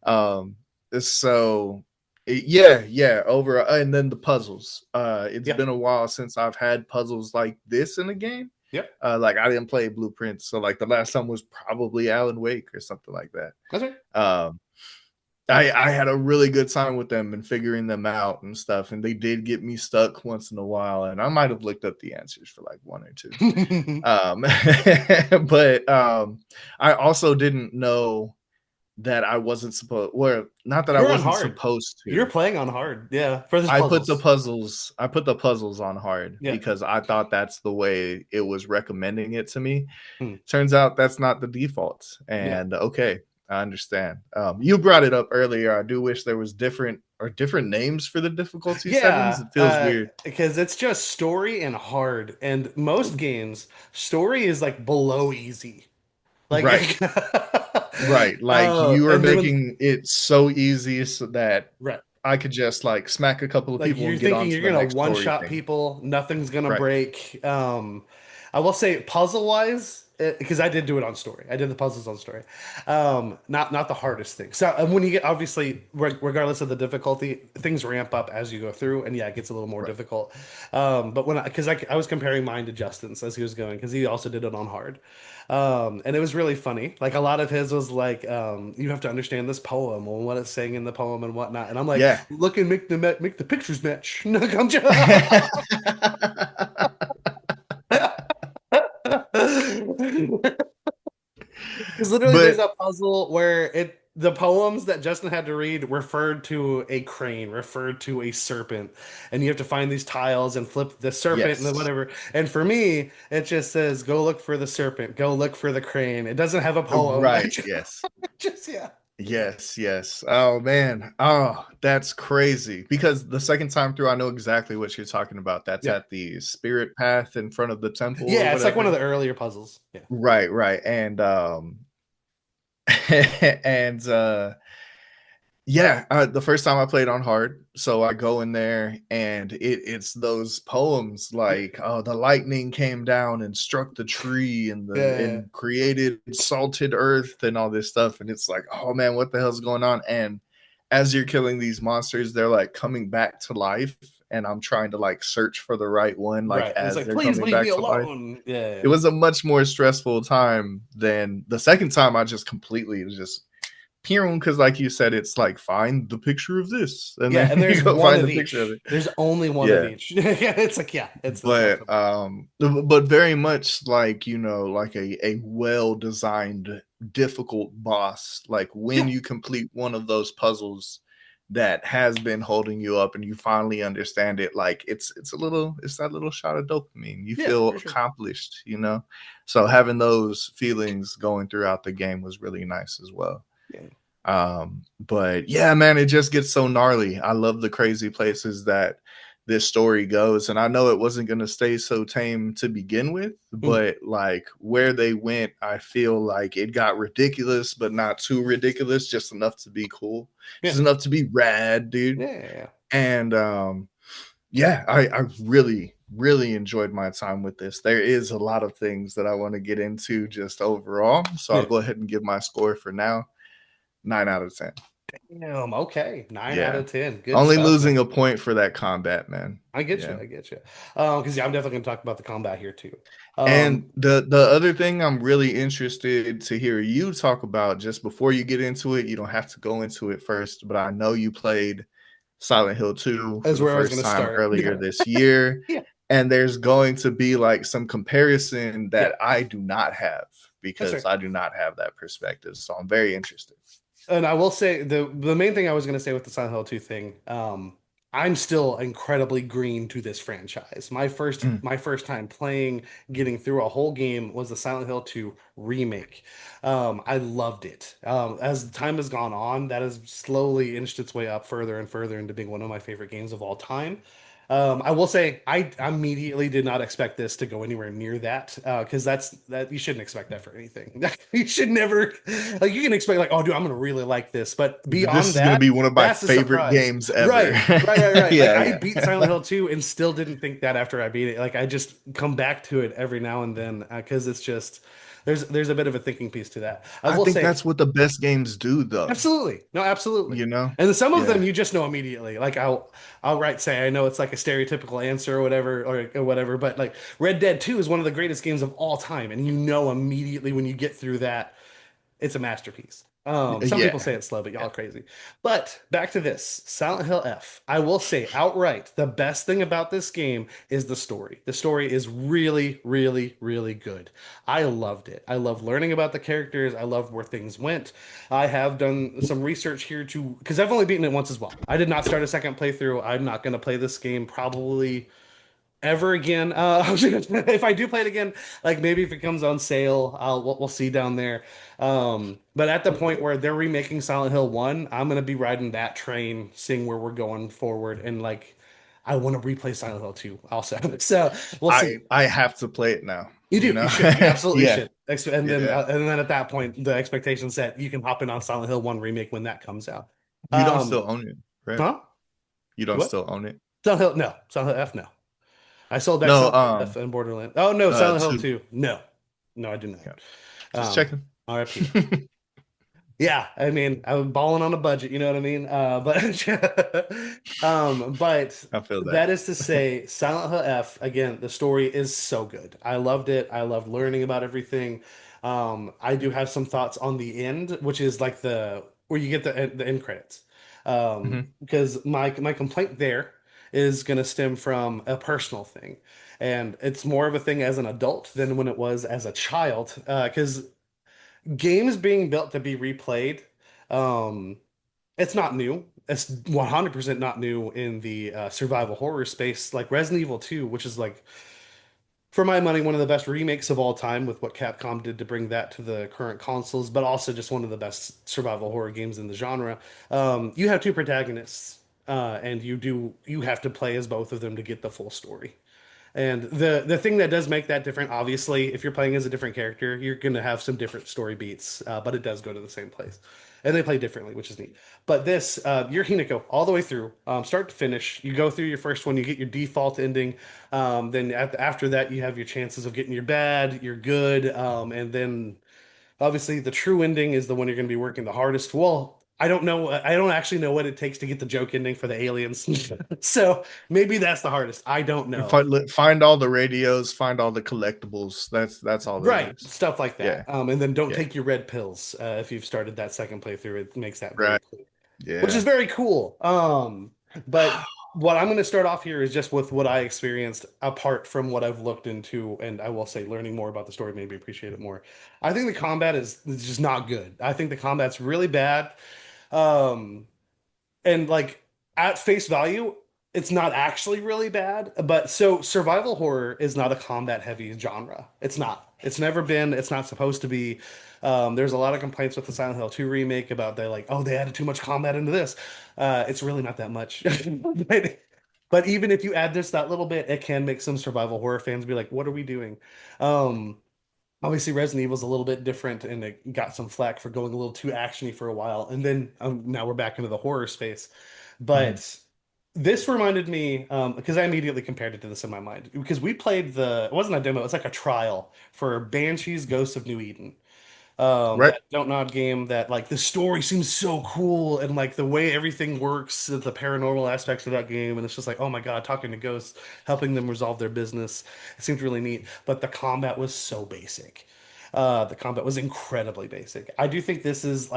Um so yeah, yeah, over and then the puzzles. It's Yeah. been a while since I've had puzzles like this in a game. Yep. Like I didn't play Blueprints, so like the last time was probably Alan Wake or something like that. That's right. Um I had a really good time with them and figuring them out and stuff. And they did get me stuck once in a while. And I might have looked up the answers for like one or two. Um, but I also didn't know that I wasn't supposed, well, not that I You're on wasn't hard. supposed You're to. playing on hard. Yeah. For this puzzles. I put the puzzles on hard Yeah. because I thought that's the way it was recommending it to me. Hmm. Turns out that's not the default. Yeah. And okay, I understand. You brought it up earlier. I do wish there was different names for the difficulty settings. Yeah, It feels weird. because it's just story and hard, and most games, story is like below easy. Right. Like, Right. Like you are and then when making it so easy so that right, I could just like smack a couple of like people you're and get thinking on to you're the gonna next one story shot thing. people, nothing's gonna Right. break. I will say puzzle wise. because I did do it on story. I did the puzzles on story. Not the hardest thing. So when you get obviously regardless of the difficulty, things ramp up as you go through, and yeah, it gets a little more Right. difficult. But when because I was comparing mine to Justin's as he was going because he also did it on hard. And it was really funny. Like a lot of his was like, you have to understand this poem and what it's saying in the poem and whatnot. And I'm like, Yeah. look and make the pictures match. No, I'm just because literally there's But a puzzle where the poems that Justin had to read referred to a crane, referred to a serpent, and you have to find these tiles and flip the serpent and then yes. whatever. And for me, it just says, "Go look for the serpent, go look for the crane." It doesn't have a poem. Right. Yes. Just yeah, Yes, yes. Oh man. Oh, that's crazy. Because the second time through, I know exactly what you're talking about. That's yeah, at the spirit path in front of the temple or yeah. It's like one of whatever. the earlier puzzles. Yeah, Right, right. And and yeah, the first time I played on hard, so I go in there and it's those poems like, oh, the lightning came down and struck the tree and the yeah, and created salted earth and all this stuff, and it's like, oh man, what the hell's going on? And as you're killing these monsters, they're like coming back to life, and I'm trying to like search for the right one, like right. And it's as like, they're please coming leave me back to life. alone. Yeah, It was a much more stressful time than the second time. I just completely was just because like you said, it's like find the picture of this and yeah. then And you there's go one find of the picture of each. it. There's only one of Yeah. each. Yeah, it's like yeah, it's not but so bad. um but very much like, like a well designed difficult boss, like when Yeah, you complete one of those puzzles that has been holding you up and you finally understand it, like it's that little shot of dopamine, you yeah, feel for sure. accomplished, so having those feelings going throughout the game was really nice as well. Yeah, But yeah, man, it just gets so gnarly. I love the crazy places that this story goes. And I know it wasn't going to stay so tame to begin with, Mhm. but like where they went, I feel like it got ridiculous, but not too ridiculous, just enough to be cool, Yeah, just enough to be rad, dude. yeah, yeah, yeah. And yeah, I really, really enjoyed my time with this. There is a lot of things that I want to get into just overall. So I'll Yeah. go ahead and give my score for now. 9 out of 10. Damn, okay. 9 out Yeah. of 10. Good Only stuff, man. losing a point for that combat, man. I get you. Yeah. I get you. Because yeah, I'm definitely gonna talk about the combat here too. And Um, the other thing I'm really interested to hear you talk about, just before you get into it, you don't have to go into it first, but I know you played Silent Hill 2 for is the where I was first gonna time start. earlier this year, Yeah, and there's going to be like some comparison yeah, that I do not have that's because right. I do not have that perspective. So I'm very interested. And I will say the main thing I was gonna say with the Silent Hill 2 thing, I'm still incredibly green to this franchise. Mm. My first time playing, getting through a whole game was the Silent Hill 2 remake. I loved it. As time has gone on, that has slowly inched its way up further and further into being one of my favorite games of all time. I will say I immediately did not expect this to go anywhere near that because that you shouldn't expect that for anything. You should never like you can expect like oh dude I'm gonna really like this, but This beyond is going to that be one of my that's a favorite surprise. games ever. Right, right. Like Yeah, I yeah. beat Silent Hill 2 and still didn't think that after I beat it. Like I just come back to it every now and then because it's just there's a bit of a thinking piece to that. I I will think say that's what the best games do, though. absolutely. No, absolutely. You know? And some of them Yeah. you just know immediately. Like I'll right say I know it's like a stereotypical answer or whatever, but like Red Dead 2 is one of the greatest games of all time, and you know immediately when you get through that it's a masterpiece. Some people Yeah. say it's slow, but y'all Yeah. are crazy. But back to this Silent Hill F. I will say outright, the best thing about this game is the story. The story is really, really, really good. I loved it. I love learning about the characters. I loved where things went. I have done some research here to because I've only beaten it once as well. I did not start a second playthrough. I'm not going to play this game probably ever again. If I do play it again, like maybe if it comes on sale, we'll see down there. But at the point where they're remaking Silent Hill 1, I'm gonna be riding that train, seeing where we're going forward, and like I want to replay Silent Hill 2 also. So we'll see. I have to play it now, You do, you you know? should, you absolutely Yeah. should. Yeah. And then at that point, the expectation set, you can hop in on Silent Hill 1 remake when that comes out. You don't Um, still own it, right? huh? You don't What? still own it? Silent Hill, no. Silent Hill F, no. I sold back No, Silent Hill F and Borderlands. Oh no, Silent Hill 2. 2. No. No, I do not. Yeah, just Um, checking. RIP. Yeah, I mean, I'm balling on a budget, you know what I mean? But I feel that. that is to say, Silent Hill F, again, the story is so good. I loved it. I loved learning about everything. I do have some thoughts on the end, which is like the where you get the end credits. Hmm. Because my complaint there is going to stem from a personal thing, and it's more of a thing as an adult than when it was as a child. Because games being built to be replayed, um, it's not new. It's 100% not new in the survival horror space. Like Resident Evil 2, which is like, for my money, one of the best remakes of all time with what Capcom did to bring that to the current consoles, but also just one of the best survival horror games in the genre. You have two protagonists, and you have to play as both of them to get the full story. And the thing that does make that different, obviously, if you're playing as a different character, you're going to have some different story beats, but it does go to the same place. And they play differently, which is neat. But this, you're Hinako all the way through, start to finish. You go through your first one, you get your default ending. Then after that, you have your chances of getting your bad, your good, and then obviously, the true ending is the one you're going to be working the hardest. Well, I don't know. I don't actually know what it takes to get the joke ending for the aliens. So maybe that's the hardest. I don't know. Find all the radios, find all the collectibles. That's all it Right, is. stuff like Yeah, that. And then don't yeah, take your red pills if you've started that second playthrough. It makes that very right. clear, which is Yeah. very cool. But what I'm going to start off here is just with what I experienced apart from what I've looked into, and I will say learning more about the story made me appreciate it more. I think the combat is just not good. I think the combat's really bad. Um, and like at face value, it's not actually really bad. But so survival horror is not a combat heavy genre. It's not. It's never been. It's not supposed to be. There's a lot of complaints with the Silent Hill 2 remake about they like, oh, they added too much combat into this. It's really not that much. but, but even if you add this that little bit, it can make some survival horror fans be like, what are we doing? Um, Obviously, Resident Evil's a little bit different, and it got some flack for going a little too actiony for a while, and then now we're back into the horror space. Mhm. But this reminded me because I immediately compared it to this in my mind because we played it wasn't a demo, it's like a trial for Banshee's Ghosts of New Eden, Right. that Don't Nod game that like the story seems so cool and like the way everything works, the paranormal aspects of that game, and it's just like, oh my God, talking to ghosts, helping them resolve their business. It seemed really neat, but the combat was so basic. The combat was incredibly basic. I do think this is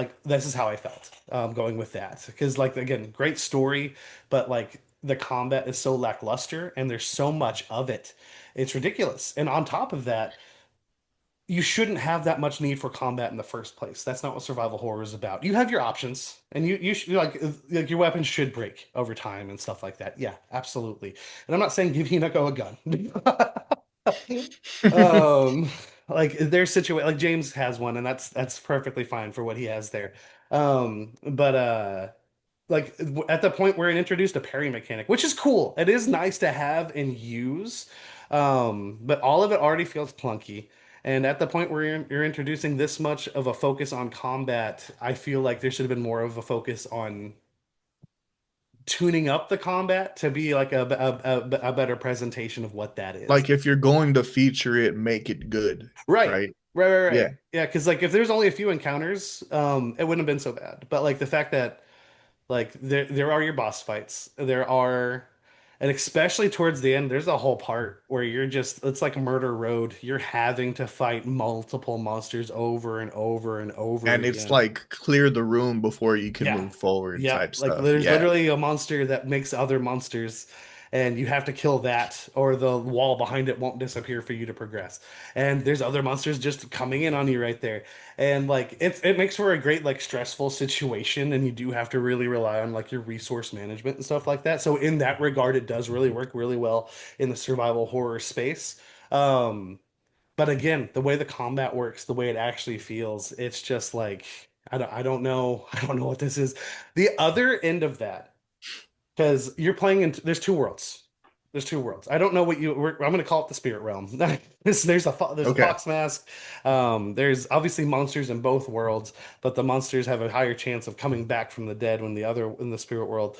how I felt going with that because like again, great story, but like the combat is so lackluster and there's so much of it. It's ridiculous. And on top of that, you shouldn't have that much need for combat in the first place. That's not what survival horror is about. You have your options, and you should like your weapons should break over time and stuff like that. Yeah, absolutely. And I'm not saying give Hinako a gun. um, like there's situation like James has one, and that's perfectly fine for what he has there. But like at the point where it introduced a parry mechanic, which is cool. It is nice to have and use, but all of it already feels clunky. And at the point where you're introducing this much of a focus on combat, I feel like there should have been more of a focus on tuning up the combat to be like a better presentation of what that is. Like if you're going to feature it, make it good, Right. right? Right. Yeah. Yeah, because like if there's only a few encounters, it wouldn't have been so bad. But like the fact that like there are your boss fights. There are, and especially towards the end, there's a whole part where you're just it's like Murder Road. You're having to fight multiple monsters over and over and over And it's again. like clear the room before you can Yeah. move forward Yep. type Like stuff. there's Yeah. literally a monster that makes other monsters, and you have to kill that, or the wall behind it won't disappear for you to progress. And there's other monsters just coming in on you right there. And like it makes for a great like stressful situation, and you do have to really rely on like your resource management and stuff like that. So in that regard, it does really work really well in the survival horror space. Um, but again, the way the combat works, the way it actually feels, it's just like I don't know. I don't know what this is. The other end of that, because you're playing in there's two worlds. There's two worlds. I don't know what I'm going to call it the spirit realm. There's a Okay. fox mask. There's obviously monsters in both worlds, but the monsters have a higher chance of coming back from the dead when the other in the spirit world.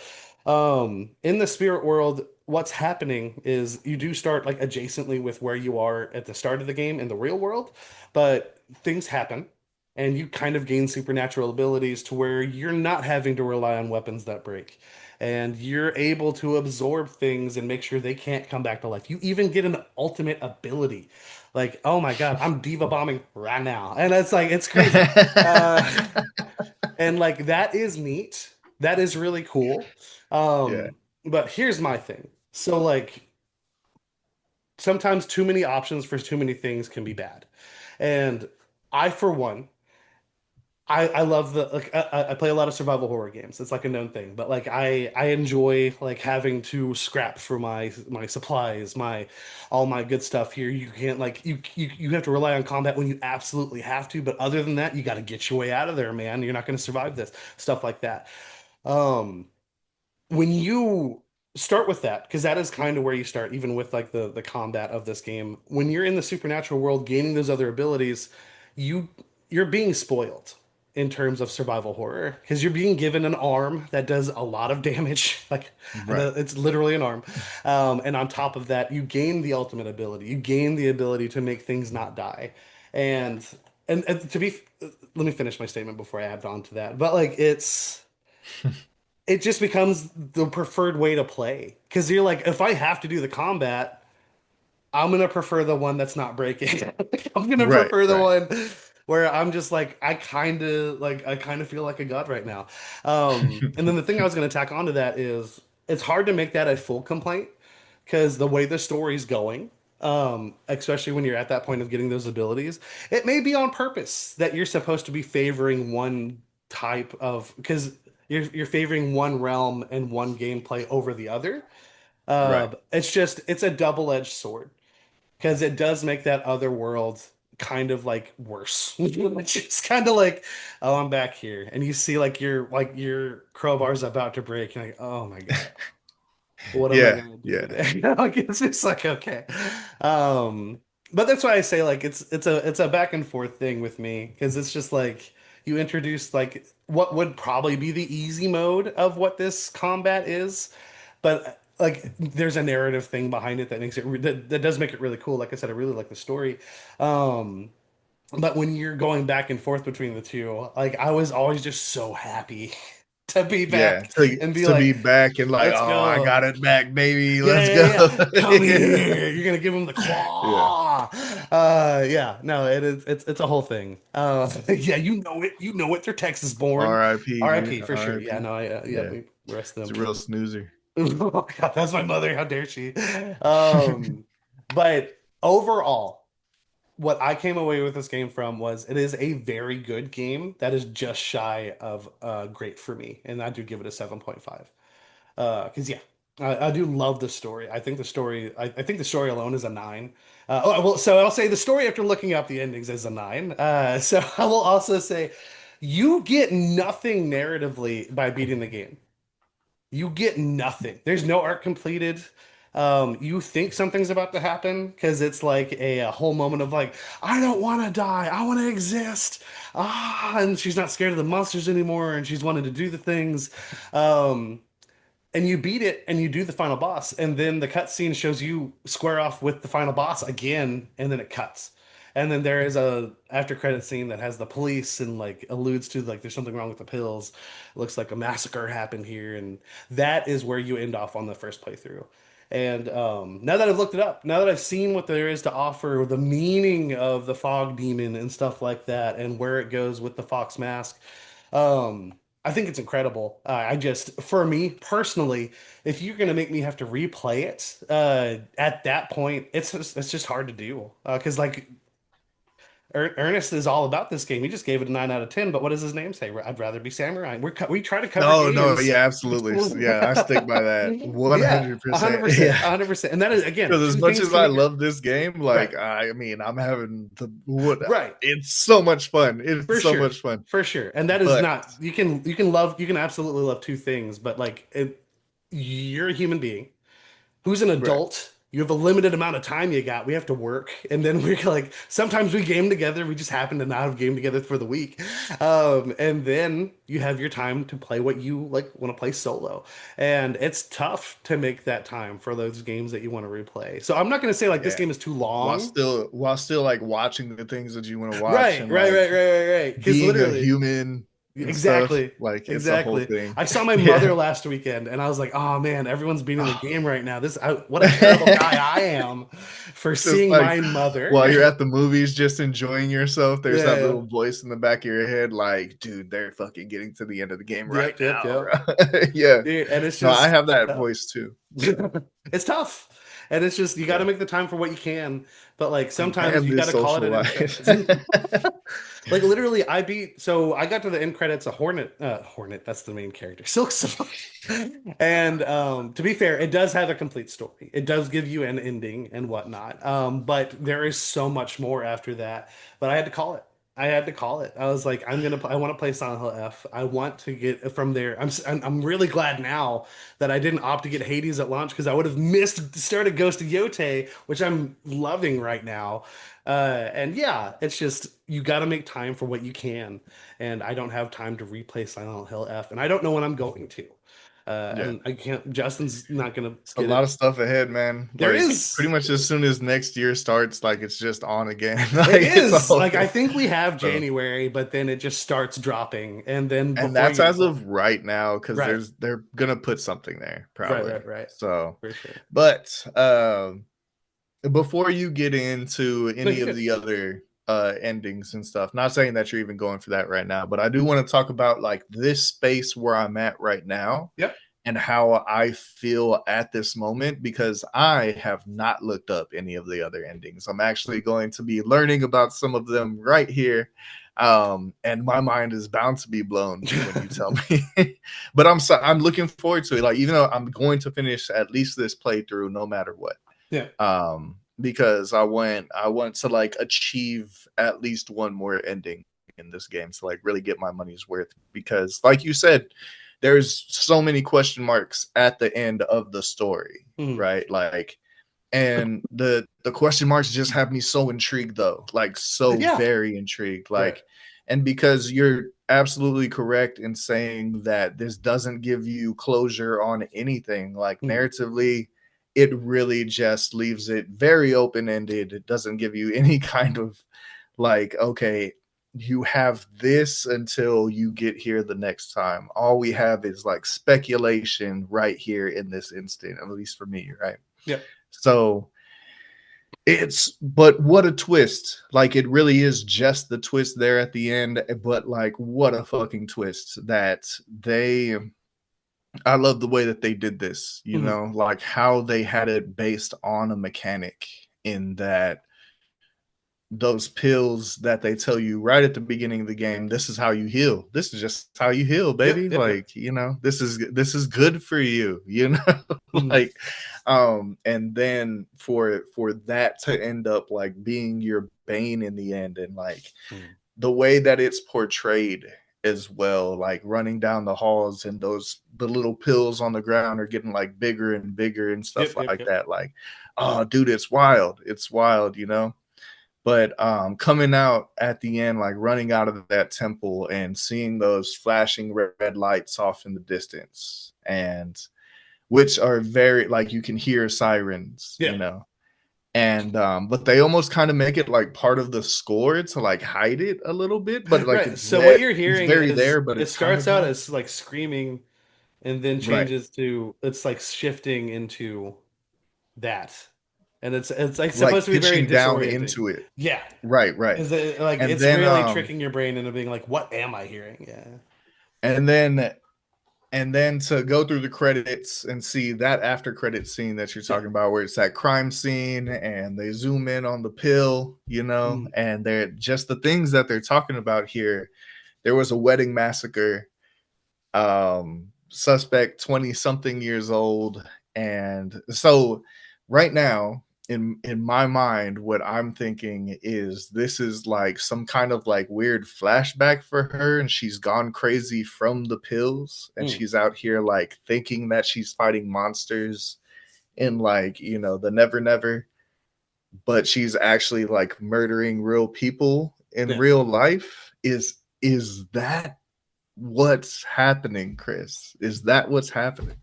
In the spirit world, what's happening is you do start like adjacently with where you are at the start of the game in the real world, but things happen and you kind of gain supernatural abilities to where you're not having to rely on weapons that break. And you're able to absorb things and make sure they can't come back to life. You even get an ultimate ability. Like, oh my God, I'm diva bombing right now. And it's like, it's crazy. Uh, and like that is neat. That is really cool. Yeah. But here's my thing. So like sometimes too many options for too many things can be bad. And I, for one, I love the like I play a lot of survival horror games. It's like a known thing, but like I enjoy like having to scrap for my supplies, my all my good stuff here. You can't like you have to rely on combat when you absolutely have to, but other than that, you got to get your way out of there, man. You're not going to survive this stuff like that. Um, when you start with that, because that is kind of where you start, even with like the combat of this game. When you're in the supernatural world, gaining those other abilities, you you're being spoiled in terms of survival horror because you're being given an arm that does a lot of damage, like Right. it's literally an arm. And on top of that, you gain the ultimate ability. You gain the ability to make things not die, and and to be, let me finish my statement before I add on to that. But like it just becomes the preferred way to play because you're like, if I have to do the combat, I'm gonna prefer the one that's not breaking. I'm gonna Right. prefer the Right. one where I'm just like, I kind of feel like a god right now. And then the thing I was gonna tack onto that is it's hard to make that a full complaint because the way the story's going, especially when you're at that point of getting those abilities, it may be on purpose that you're supposed to be favoring one type of because you're favoring one realm and one gameplay over the other. Right. It's just it's a double-edged sword because it does make that other world kind of like worse. It's just kind of like, oh, I'm back here, and you see like your crowbar's about to break, and like, oh my God, what am I Yeah. gonna do Yeah. today? Like it's just like okay. Um, but that's why I say like it's a back and forth thing with me because it's just like you introduce like what would probably be the easy mode of what this combat is, but like there's a narrative thing behind it that makes that does make it really cool. Like I said, I really like the story. Um, but when you're going back and forth between the two, like I was always just so happy to be Yeah. back To and be to be like, back and like, let's oh, I go. got it back, baby. Yeah, Let's yeah, go. yeah. Come Yeah. here. You're gonna give him the Yeah. claw. Yeah. No, it is. It's a whole thing. Yeah. You know it. You know it. They're Texas born. R.I.P. R.I.P. dude. for sure. Yeah. R.I.P. No. Yeah. Yeah. We rest It's them. a real snoozer. Oh God, that's my mother. How dare she? Um, but overall, what I came away with this game from was it is a very good game that is just shy of great for me, and I do give it a 7.5. Because yeah, I do love the story. I think the story alone is a 9. Well, so I'll say the story after looking up the endings is a 9. So I will also say you get nothing narratively by beating the game. You get nothing. There's no arc completed. You think something's about to happen because it's like a whole moment of like, I don't want to die. I want to exist. And she's not scared of the monsters anymore, and she's wanted to do the things. Um, and you beat it and you do the final boss and then the cutscene shows you square off with the final boss again and then it cuts and then there is a after credit scene that has the police and like alludes to like there's something wrong with the pills. It looks like a massacre happened here, and that is where you end off on the first playthrough. And now that I've looked it up, now that I've seen what there is to offer, the meaning of the fog demon and stuff like that, and where it goes with the fox mask, um, I think it's incredible. I just, for me personally, if you're gonna make me have to replay it, at that point, it's just hard to do. Because like Ernest is all about this game. He just gave it a 9 out of 10. But what does his name say? I'd rather be samurai. We try to cover No, no, games. yeah, absolutely. Yeah, I stick by that Yeah, 100%. 100%, Yeah. 100%. And that is again Because as two much things as can I make it love this game, right, like I mean, I'm having the what right. it's so much fun. For It's so sure. much fun. For sure. And that is But not you can absolutely love two things, but like you're a human being who's an right. adult. you have a limited amount of time you got. We have to work. And then we're like, sometimes we game together. We just happen to not have game together for the week. And then you have your time to play what you like want to play solo. And it's tough to make that time for those games that you want to replay. So I'm not going to say like this Yeah. game is too long. While still like watching the things that you want to watch Right, and right, like right, right, right, right. Because being a literally, human and stuff, exactly. like it's a whole Exactly. thing. I saw my Yeah. mother last weekend and I was like, "Oh man, everyone's beating the game right now. What a terrible guy I am for Just seeing like my mother." while you're at the movies just enjoying yourself, there's that Yeah. little voice in the back of your head like, dude, they're fucking getting to the end of the game right Yep, yep, now, yep. bro. Yeah. Dude, and it's No, I just have that tough. voice too. It's tough. And it's just you got to Yeah. make the time for what you can, but like sometimes And you got this to call it social an end life. credits. Like literally, so I got to the end credits of Hornet, that's the main character, Silk Song. And to be fair, it does have a complete story. It does give you an ending and whatnot. But there is so much more after that. But I had to call it. I had to call it. I was like, I want to play Silent Hill F. I want to get from there. I'm really glad now that I didn't opt to get Hades at launch because I would have missed started Ghost of Yote, which I'm loving right now. And yeah, it's just you got to make time for what you can, and I don't have time to replay Silent Hill F, and I don't know when I'm going to. Yeah. And I can't. Justin's not gonna It's a get lot it. of stuff ahead, man. There Like pretty is. much as soon as next year starts, like it's just on again. It Like it's a is whole like I thing. think we have So January, but then it just starts dropping, and then and before that's you as know it, of right now, because right, they're gonna put something there, right, probably. right, right, So for sure. but before you get into No, any you're of good. the other endings and stuff, not saying that you're even going for that right now, but I do want to talk about like this space where I'm at right now Yep. and how I feel at this moment because I have not looked up any of the other endings. I'm actually going to be learning about some of them right here. And my mind is bound to be blown when you tell me. But I'm looking forward to it. Like even though I'm going to finish at least this playthrough no matter what. Yeah. Because I want to like achieve at least one more ending in this game to like really get my money's worth because like you said there's so many question marks at the end of the story, Mhm. right? Like and the question marks just have me so intrigued though, like so Yeah. very intrigued, Right. like and because you're absolutely correct in saying that this doesn't give you closure on anything like Mhm. narratively it really just leaves it very open ended. It doesn't give you any kind of like okay you have this until you get here the next time. All we have is like speculation right here in this instant, at least for me, right? Yep. So it's but what a twist. Like it really is just the twist there at the end, but like what a fucking twist that they I love the way that they did this, you Mhm. know, like how they had it based on a mechanic in that those pills that they tell you right at the beginning of the game, this is how you heal. This is just how you heal, Yep. baby. Yep. Yep. Like, you know, this is good for you, you know? Mhm. Like and then for that to end up like being your bane in the end and like Mhm. the way that it's portrayed as well, like running down the halls and the little pills on the ground are getting like bigger and bigger and stuff Yep. Yep. like Yep. that. Like, oh dude, it's wild. It's wild, you know? But coming out at the end, like running out of that temple and seeing those flashing red lights off in the distance, and which are very like you can hear sirens, Yeah. you know, and but they almost kind of make it like part of the score to like hide it a little bit, but like Right. it's So what there, you're it's hearing very is there, but it it's kind starts of out not. as like screaming and then Right, changes to it's like shifting into that. And it's like like supposed to be very pitching down disorienting. into it. Yeah. Right, right, Is it like and it's then really tricking your brain into being like, what am I hearing? Yeah. and then and then to go through the credits and see that after credit scene that you're Yeah. talking about where it's that crime scene and they zoom in on the pill, you know, Mm. and they're just the things that they're talking about here. There was a wedding massacre, suspect 20 something years old, and so right now in my mind what I'm thinking is this is like some kind of like weird flashback for her and she's gone crazy from the pills and Mm. she's out here like thinking that she's fighting monsters in like, you know, the Never Never, but she's actually like murdering real people in Yeah. real life. Is that what's happening, Chris? Is that what's happening?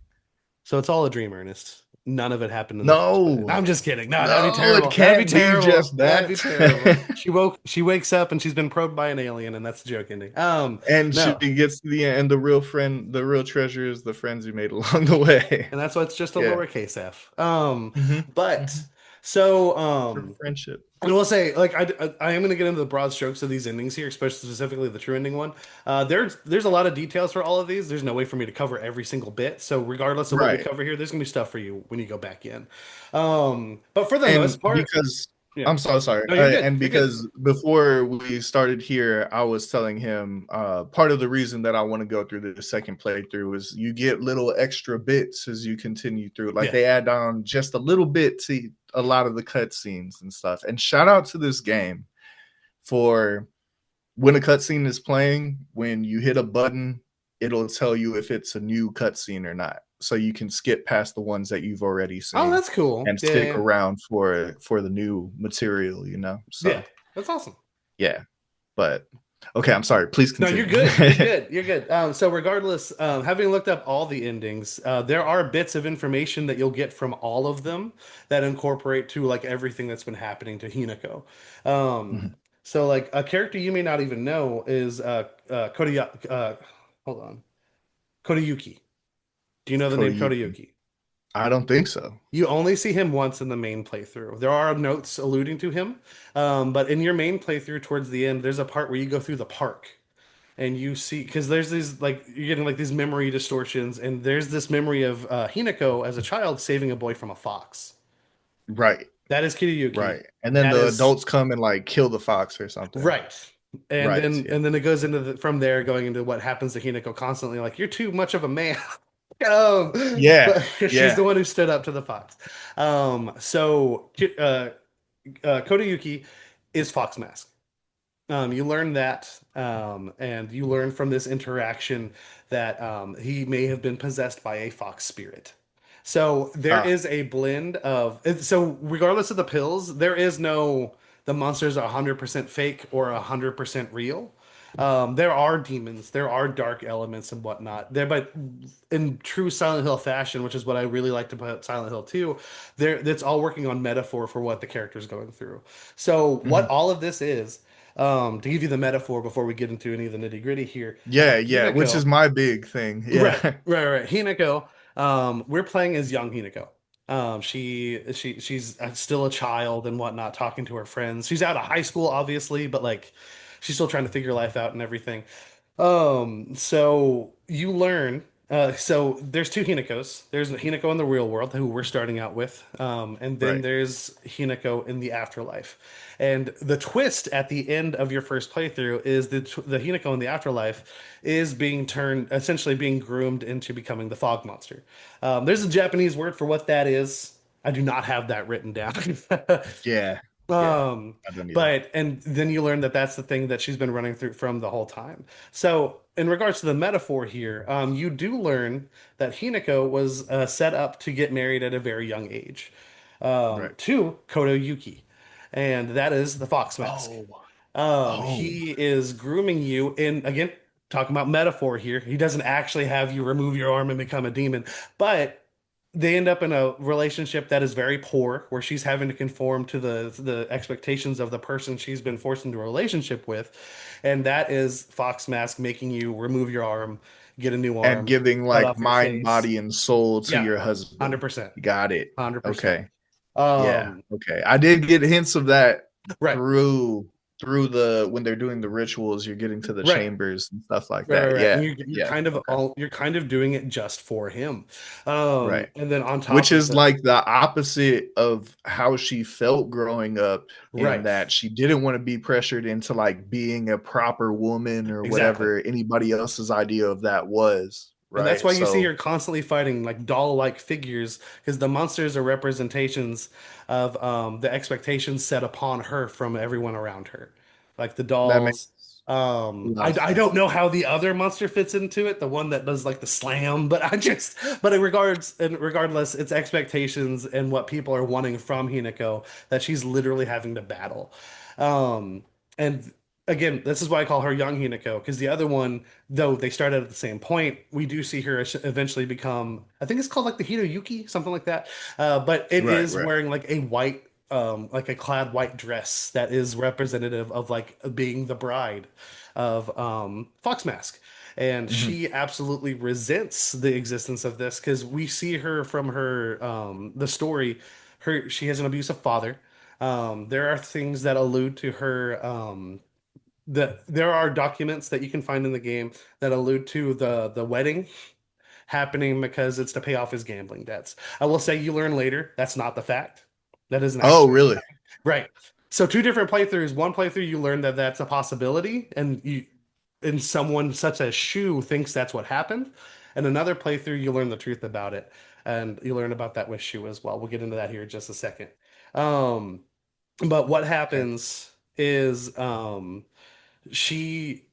So it's all a dream, Ernest. None of it happened in the first place. No, No, I'm just kidding. No, that'd be no, it terrible. That'd be can't be terrible. just That'd be that. terrible. She wakes up and she's been probed by an alien, and that's the joke ending. And she No. gets to the end, and the real friend, the real treasure is the friends you made along the way. And that's why it's just a Yeah. lowercase f. Hmm. But Hmm. so For friendship. I will say, like, I am going to get into the broad strokes of these endings here, especially specifically the true ending one. There's a lot of details for all of these. There's no way for me to cover every single bit. So regardless of what we Right. cover here, there's going to be stuff for you when you go back in. But for the And most part, because yeah. I'm so sorry, No, you're good. and You're good. because before we started here, I was telling him part of the reason that I want to go through the second playthrough is you get little extra bits as you continue through. Like Yeah. they add on just a little bit to a lot of the cutscenes and stuff. And shout out to this game for when a cutscene is playing, when you hit a button, it'll tell you if it's a new cutscene or not. So you can skip past the ones that you've already Oh, seen that's cool. and Yeah, stick yeah, around for the new material, you know? yeah. So That's awesome. yeah. But okay, I'm sorry. Please No, you're continue. good. You're good. You're good. So regardless, having looked up all the endings, there are bits of information that you'll get from all of them that incorporate to like everything that's been happening to Hinako. Um, Mhm. so like a character you may not even know is hold on, Kodayuki. Do you know the name Kodayuki. Kodayuki? I don't think so. You only see him once in the main playthrough. There are notes alluding to him, but in your main playthrough towards the end, there's a part where you go through the park and you see because there's these like you're getting like these memory distortions, and there's this memory of Hinako as a child saving a boy from a fox. Right. That is Kiriyuki. Right. And then That the is adults come and like kill the fox or something. right. And Right. then Yeah. and then it goes into from there going into what happens to Hinako constantly like you're too much of a man. Yeah. But she's Yeah. the one who stood up to the fox. So Kodayuki is Fox Mask. You learn that, and you learn from this interaction that he may have been possessed by a fox spirit. So there Ah, is a blend of, so regardless of the pills, there is no, the monsters are 100% fake or 100% real. There are demons, there are dark elements and whatnot there, but in true Silent Hill fashion, which is what I really like about Silent Hill 2, there that's all working on metaphor for what the character's going through. So what mhm. all of this is, to give you the metaphor before we get into any of the nitty gritty here, Yeah, yeah, which is Hinako, my big thing. right, Yeah. right. Hinako, we're playing as young Hinako. She's still a child and whatnot, talking to her friends. She's out of high school, obviously, but like she's still trying to figure life out and everything. So you learn. So there's two Hinakos. There's the Hinako in the real world, who we're starting out with, and then Right. there's Hinako in the afterlife. And the twist at the end of your first playthrough is the Hinako in the afterlife is being turned, essentially being groomed into becoming the fog monster. There's a Japanese word for what that is. I do not have that written down. Yeah. Yeah. Um, I don't either. but and then you learn that that's the thing that she's been running through from the whole time. So in regards to the metaphor here, you do learn that Hinako was set up to get married at a very young age, Right. to Koto Yuki, and that is the Fox Mask. Oh. Oh. He is grooming you in, again, talking about metaphor here. He doesn't actually have you remove your arm and become a demon, but they end up in a relationship that is very poor, where she's having to conform to the expectations of the person she's been forced into a relationship with, and that is Fox Mask making you remove your arm, get a new And arm, giving cut like off your mind, face. body, and soul to Yeah, your husband. 100%, Got it. 100%. Okay. Yeah. Um, Okay. I did get hints of that right, through the when they're doing the rituals, you're getting to the right. chambers and stuff like Right, right, that. right. And Yeah. you're Yeah. kind of Okay. you're kind of doing it just for him. Right. And then on top Which of is the like the opposite of how she felt growing up, in right, that she didn't want to be pressured into like being a proper woman or exactly. whatever anybody else's idea of that was, And that's right? why you see So her constantly fighting like doll-like figures, because the monsters are representations of the expectations set upon her from everyone around her. Like the that makes dolls. I Gotcha. don't know how the other monster fits into it, the one that does like the slam, but but regardless, it's expectations and what people are wanting from Hinako that she's literally having to battle. Um, and again, this is why I call her young Hinako, because the other one, though they started at the same point, we do see her eventually become, I think it's called like the Hitoyuki, something like that. But it Right, is right. wearing like a white, like a clad white dress that is representative of like being the bride of Fox Mask. And Mhm. she absolutely resents the existence of this because we see her from her the story. She has an abusive father. There are things that allude to her. There are documents that you can find in the game that allude to the wedding happening because it's to pay off his gambling debts. I will say you learn later that's not the fact. That isn't Oh, actually really? right. So two different playthroughs. One playthrough you learn that that's a possibility, and someone such as Shu thinks that's what happened. And another playthrough you learn the truth about it, and you learn about that with Shu as well. We'll get into that here in just a second. Um, but what Okay. happens is she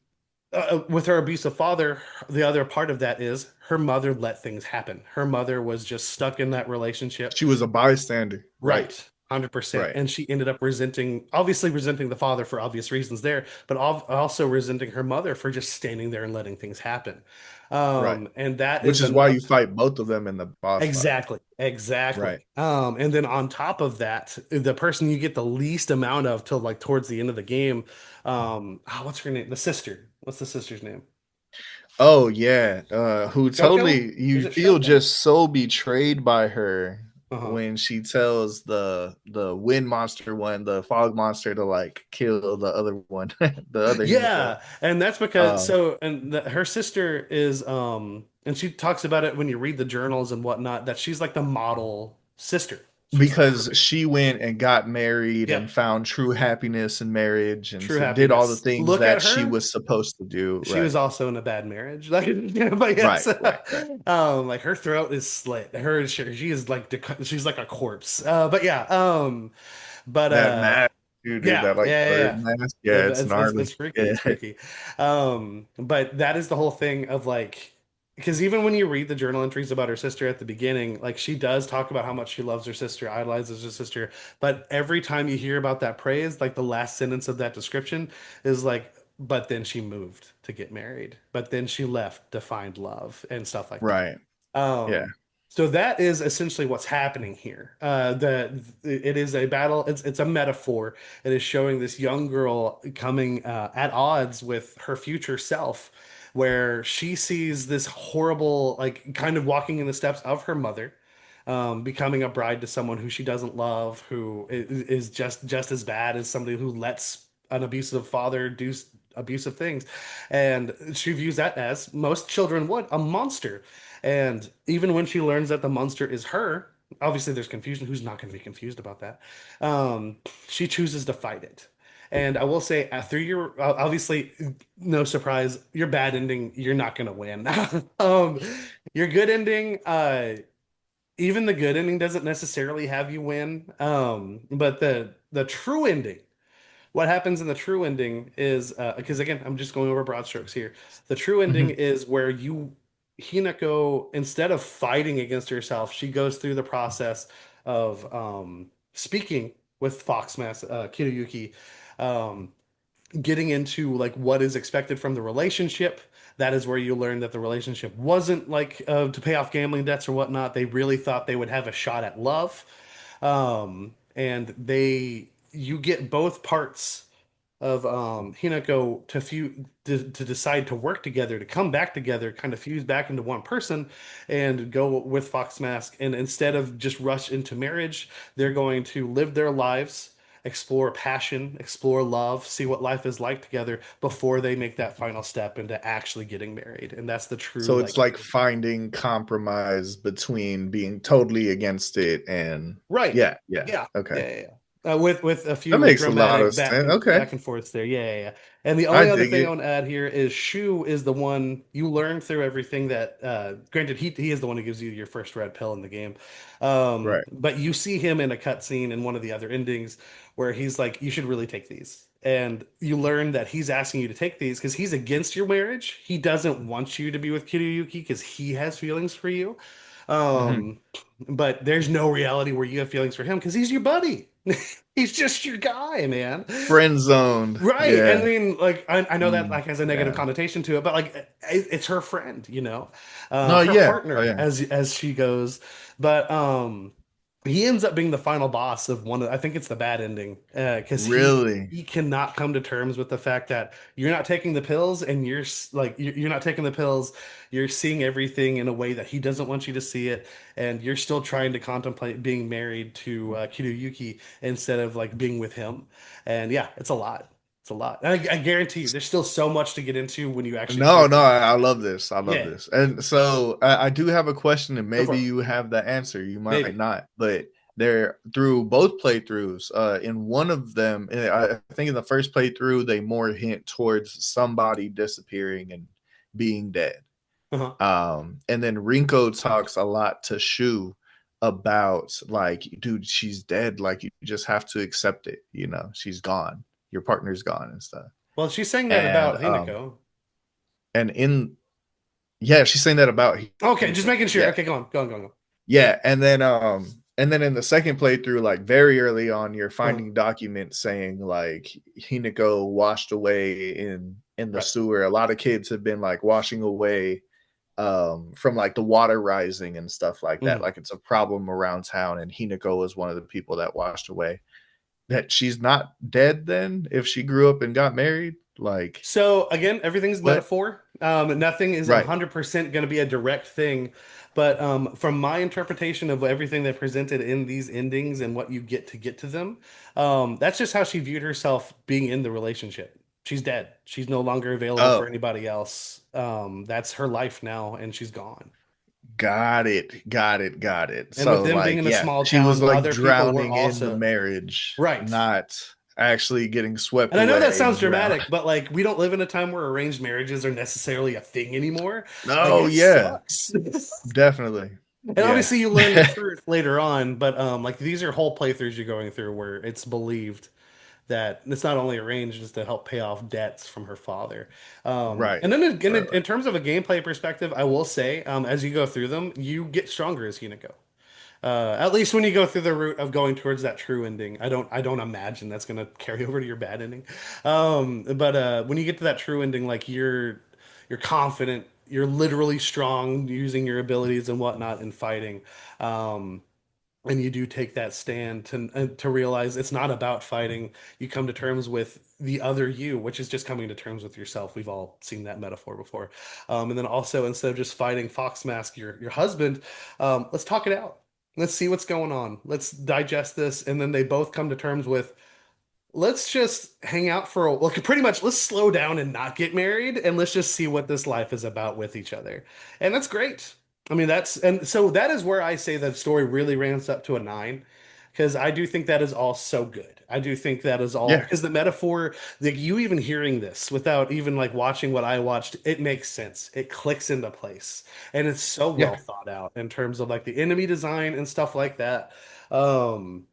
with her abusive father, the other part of that is her mother let things happen. Her mother was just stuck in that relationship. She was a bystander. Right, Right. 100%. right. And she ended up obviously resenting the father for obvious reasons there, but also resenting her mother for just standing there and letting things happen. Right. And that Which is is why enough. you fight both of them in the boss fight. Exactly. Exactly. Right. And then on top of that, the person you get the least amount of till like towards the end of the game, what's her name? The sister. What's the sister's name? Oh yeah, who Shoko? totally Is you it feel Shoko? just so betrayed by her Uh-huh. when she tells the wind monster one, the fog monster to like kill the other one, the other Hinako. Yeah, and that's because Um, her sister is and she talks about it when you read the journals and whatnot that she's like the model sister. She's the because perfect. she went and got married Yep, and found true happiness in marriage and true did all the happiness. things Look at that she her. was supposed to do. She was Right, also in a bad marriage. Like, but right, yes, right, right. like her throat is slit. She is like she's like a corpse. But yeah, but That mask, dude, yeah, that like yeah, yeah, bird yeah. mask. Yeah, it's It's gnarly. freaky. Yeah, It's freaky. But that is the whole thing of like, because even when you read the journal entries about her sister at the beginning, like she does talk about how much she loves her sister, idolizes her sister. But every time you hear about that praise, like the last sentence of that description is like, but then she moved to get married. But then she left to find love and stuff like that. right. Yeah. So that is essentially what's happening here. It is a battle. It's a metaphor. It is showing this young girl coming at odds with her future self, where she sees this horrible, like kind of walking in the steps of her mother, becoming a bride to someone who she doesn't love, who is just as bad as somebody who lets an abusive father do abusive things, and she views that as most children would, a monster. And even when she learns that the monster is her, obviously there's confusion. Who's not going to be confused about that? Um, she chooses to fight it. And I will say, through your obviously, no surprise, your bad ending, you're not going to win. um, your good ending, even the good ending doesn't necessarily have you win. But the true ending, what happens in the true ending is because again, I'm just going over broad strokes here. The true ending Mhm. is where Hinako, instead of fighting against herself, she goes through the process of speaking with Foxmass Kiruyuki, um, getting into like what is expected from the relationship. That is where you learn that the relationship wasn't like to pay off gambling debts or whatnot. They really thought they would have a shot at love. And you get both parts of Hinako to decide to work together, to come back together, kind of fuse back into one person and go with Fox Mask. And instead of just rush into marriage, they're going to live their lives, explore passion, explore love, see what life is like together before they make that final step into actually getting married. And that's the true So it's like like finding compromise between being totally against it and right. yeah, yeah. Yeah. Okay. Yeah, yeah, yeah. With a That few makes a lot dramatic of sense. Okay. back and forths there. Yeah, yeah, yeah. And the I only other dig thing I it. want to add here is Shu is the one you learn through everything that granted he is the one who gives you your first red pill in the game. Right. But you see him in a cutscene in one of the other endings where he's like, you should really take these. And you learn that he's asking you to take these because he's against your marriage. He doesn't want you to be with Kiriyuki because he has feelings for you. Mhm. Um, but there's no reality where you have feelings for him because he's your buddy. He's just your guy, man. Friend zoned. Right. Yeah. And I mean, like, I know that Mm, like has a negative yeah. connotation to it, but like it's her friend, No, her yeah. Oh partner yeah. as she goes. But he ends up being the final boss of one of, I think it's the bad ending, because Really? he cannot come to terms with the fact that you're not taking the pills and like you're not taking the pills, you're seeing everything in a way that he doesn't want you to see it, and you're still trying to contemplate being married to Kiruyuki instead of like being with him. And yeah, it's a lot. It's a lot. And I guarantee you, there's still so much to get into when you actually play No, no, through the I game. love this. I love Yeah, this. And so I do have a question, and go for maybe it. you have the answer. You might Maybe. not, but they're through both playthroughs. In one of them, I think in the first playthrough, they more hint towards somebody disappearing and being dead. Uh-huh. And then Rinko talks a lot to Shu about like, dude, she's dead. Like you just have to accept it. You know, she's gone. Your partner's gone and stuff. Well, she's saying that And about Hinako. and in yeah, she's saying that about Okay, just Hinako. making sure. Yeah. Okay, go on, go on, go on. Yeah, and then in the second playthrough, like very early on, you're Uh-huh. finding documents saying like Hinako washed away in the Right. sewer. A lot of kids have been like washing away from like the water rising and stuff like that. Mhm. Like it's a problem around town, and Hinako was one of the people that washed away. That she's not dead then if she grew up and got married? Like So again, everything's what? metaphor. Nothing is Right. 100% going to be a direct thing. But from my interpretation of everything they presented in these endings and what you get to them, that's just how she viewed herself being in the relationship. She's dead. She's no longer available for Oh, anybody else. That's her life now, and she's gone. got it. Got it. Got it. And with So them being like in a yeah, small she was town, like other people were drowning in the also marriage, right. not actually getting swept And I know that away sounds and drowned. dramatic, but like we don't live in a time where arranged marriages are necessarily a thing anymore. Like No, it yeah, sucks. definitely. And Yeah. obviously you learn the truth later on, but like these are whole playthroughs you're going through where it's believed that it's not only arranged just to help pay off debts from her father. Right. And then again, Right, in right. terms of a gameplay perspective, I will say, as you go through them, you get stronger as Hinako. At least when you go through the route of going towards that true ending, I don't imagine that's gonna carry over to your bad ending. But when you get to that true ending, like you're confident, you're literally strong using your abilities and whatnot in fighting. Um, and you do take that stand to realize it's not about fighting. You come to terms with the other you, which is just coming to terms with yourself. We've all seen that metaphor before. And then also instead of just fighting Fox Mask, your husband, let's talk it out. Let's see what's going on. Let's digest this, and then they both come to terms with let's just hang out for a well, pretty much let's slow down and not get married and let's just see what this life is about with each other. And that's great. I mean, that's and so that is where I say that story really ramps up to a nine because I do think that is all so good. I do think that is all Yeah. because the metaphor, like you even hearing this without even like watching what I watched, it makes sense. It clicks into place and it's so well Yeah. thought out in terms of like the enemy design and stuff like that. Um,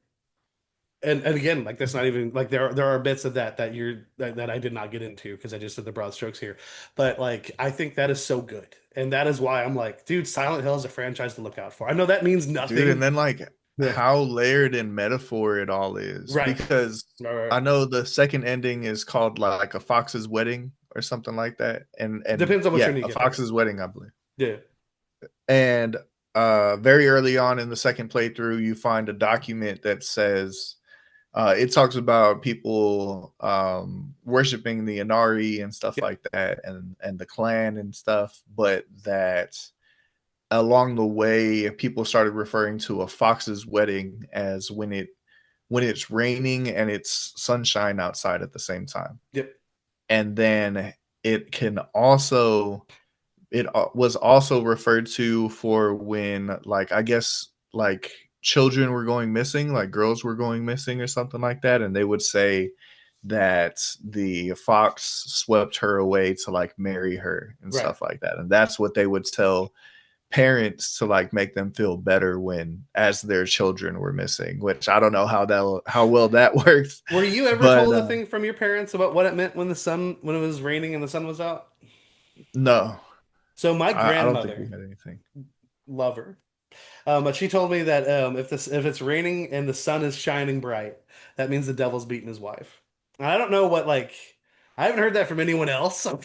and again, like that's not even like there are bits of that I did not get into because I just did the broad strokes here. But like I think that is so good. And that is why I'm like, dude, Silent Hill is a franchise to look out for. I know that means Dude, and nothing. then like Yeah. how layered in metaphor it all is Right. because Right, right, I right. know the second ending is called like a fox's wedding or something like that. And Depends on which yeah, one you a get there. fox's wedding, I believe. Yeah. And very early on in the second playthrough, you find a document that says it talks about people worshiping the Inari and stuff Yep. like that, and the clan and stuff, but that along the way, people started referring to a fox's wedding as when it's raining and it's sunshine outside at the same time, Yep. and then it can also it was also referred to for when like I guess like children were going missing, like girls were going missing or something like that, and they would say that the fox swept her away to like marry her and Right. stuff like that, and that's what they would tell parents to like make them feel better when as their children were missing, which I don't know how well that works, Were you ever but told a thing from your parents about what it meant when it was raining and the sun was out? no, So my I don't think we grandmother, had anything. lover, but she told me that if it's raining and the sun is shining bright, that means the devil's beating his wife. I don't know what like I haven't heard that from anyone else. So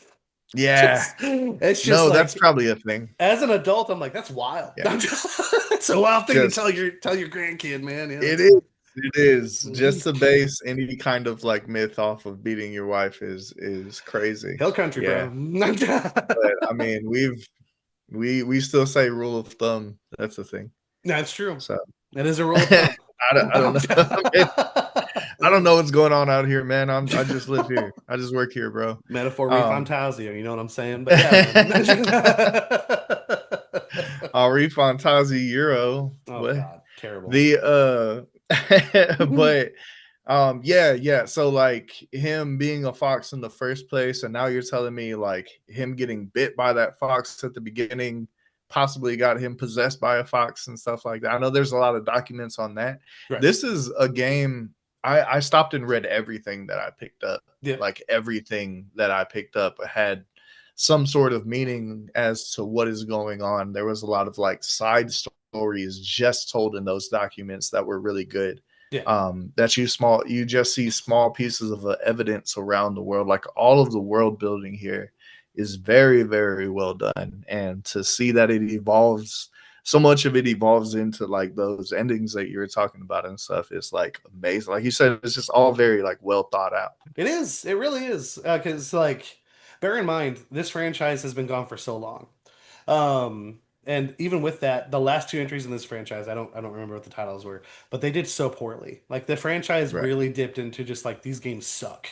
Yeah, it's just no, that's like probably a thing. as an adult, I'm like that's wild. Yeah, It's a wild thing to just tell your grandkid, man. Yeah, it that's is. It is just Mhm. to base any kind of like myth off of beating your wife is crazy. Hill country, Yeah, bro. but I mean, we still say rule of thumb. That's the thing. That's true. So That is a rule of I thumb. I don't know. I don't know what's going on out here, man. I just live here. I just work here, bro. Metaphor Um, refantasio, you know what I'm saying? But yeah, man. Henri Fantazi Euro. Oh What God, terrible. the but yeah. So like him being a fox in the first place, and now you're telling me like him getting bit by that fox at the beginning possibly got him possessed by a fox and stuff like that. I know there's a lot of documents on that. Right. This is a game. I stopped and read everything that I picked up. Yeah. Like everything that I picked up had some sort of meaning as to what is going on. There was a lot of like side stories just told in those documents that were really good. Yeah. That you just see small pieces of evidence around the world. Like all of the world building here is very, very well done. And to see that it evolves, so much of it evolves into like those endings that you were talking about and stuff is like amazing. Like you said, it's just all very like well thought out. It is. It really is. Because like, bear in mind, this franchise has been gone for so long. And even with that, the last two entries in this franchise, I don't remember what the titles were, but they did so poorly. Like the franchise Right. really dipped into just like these games suck.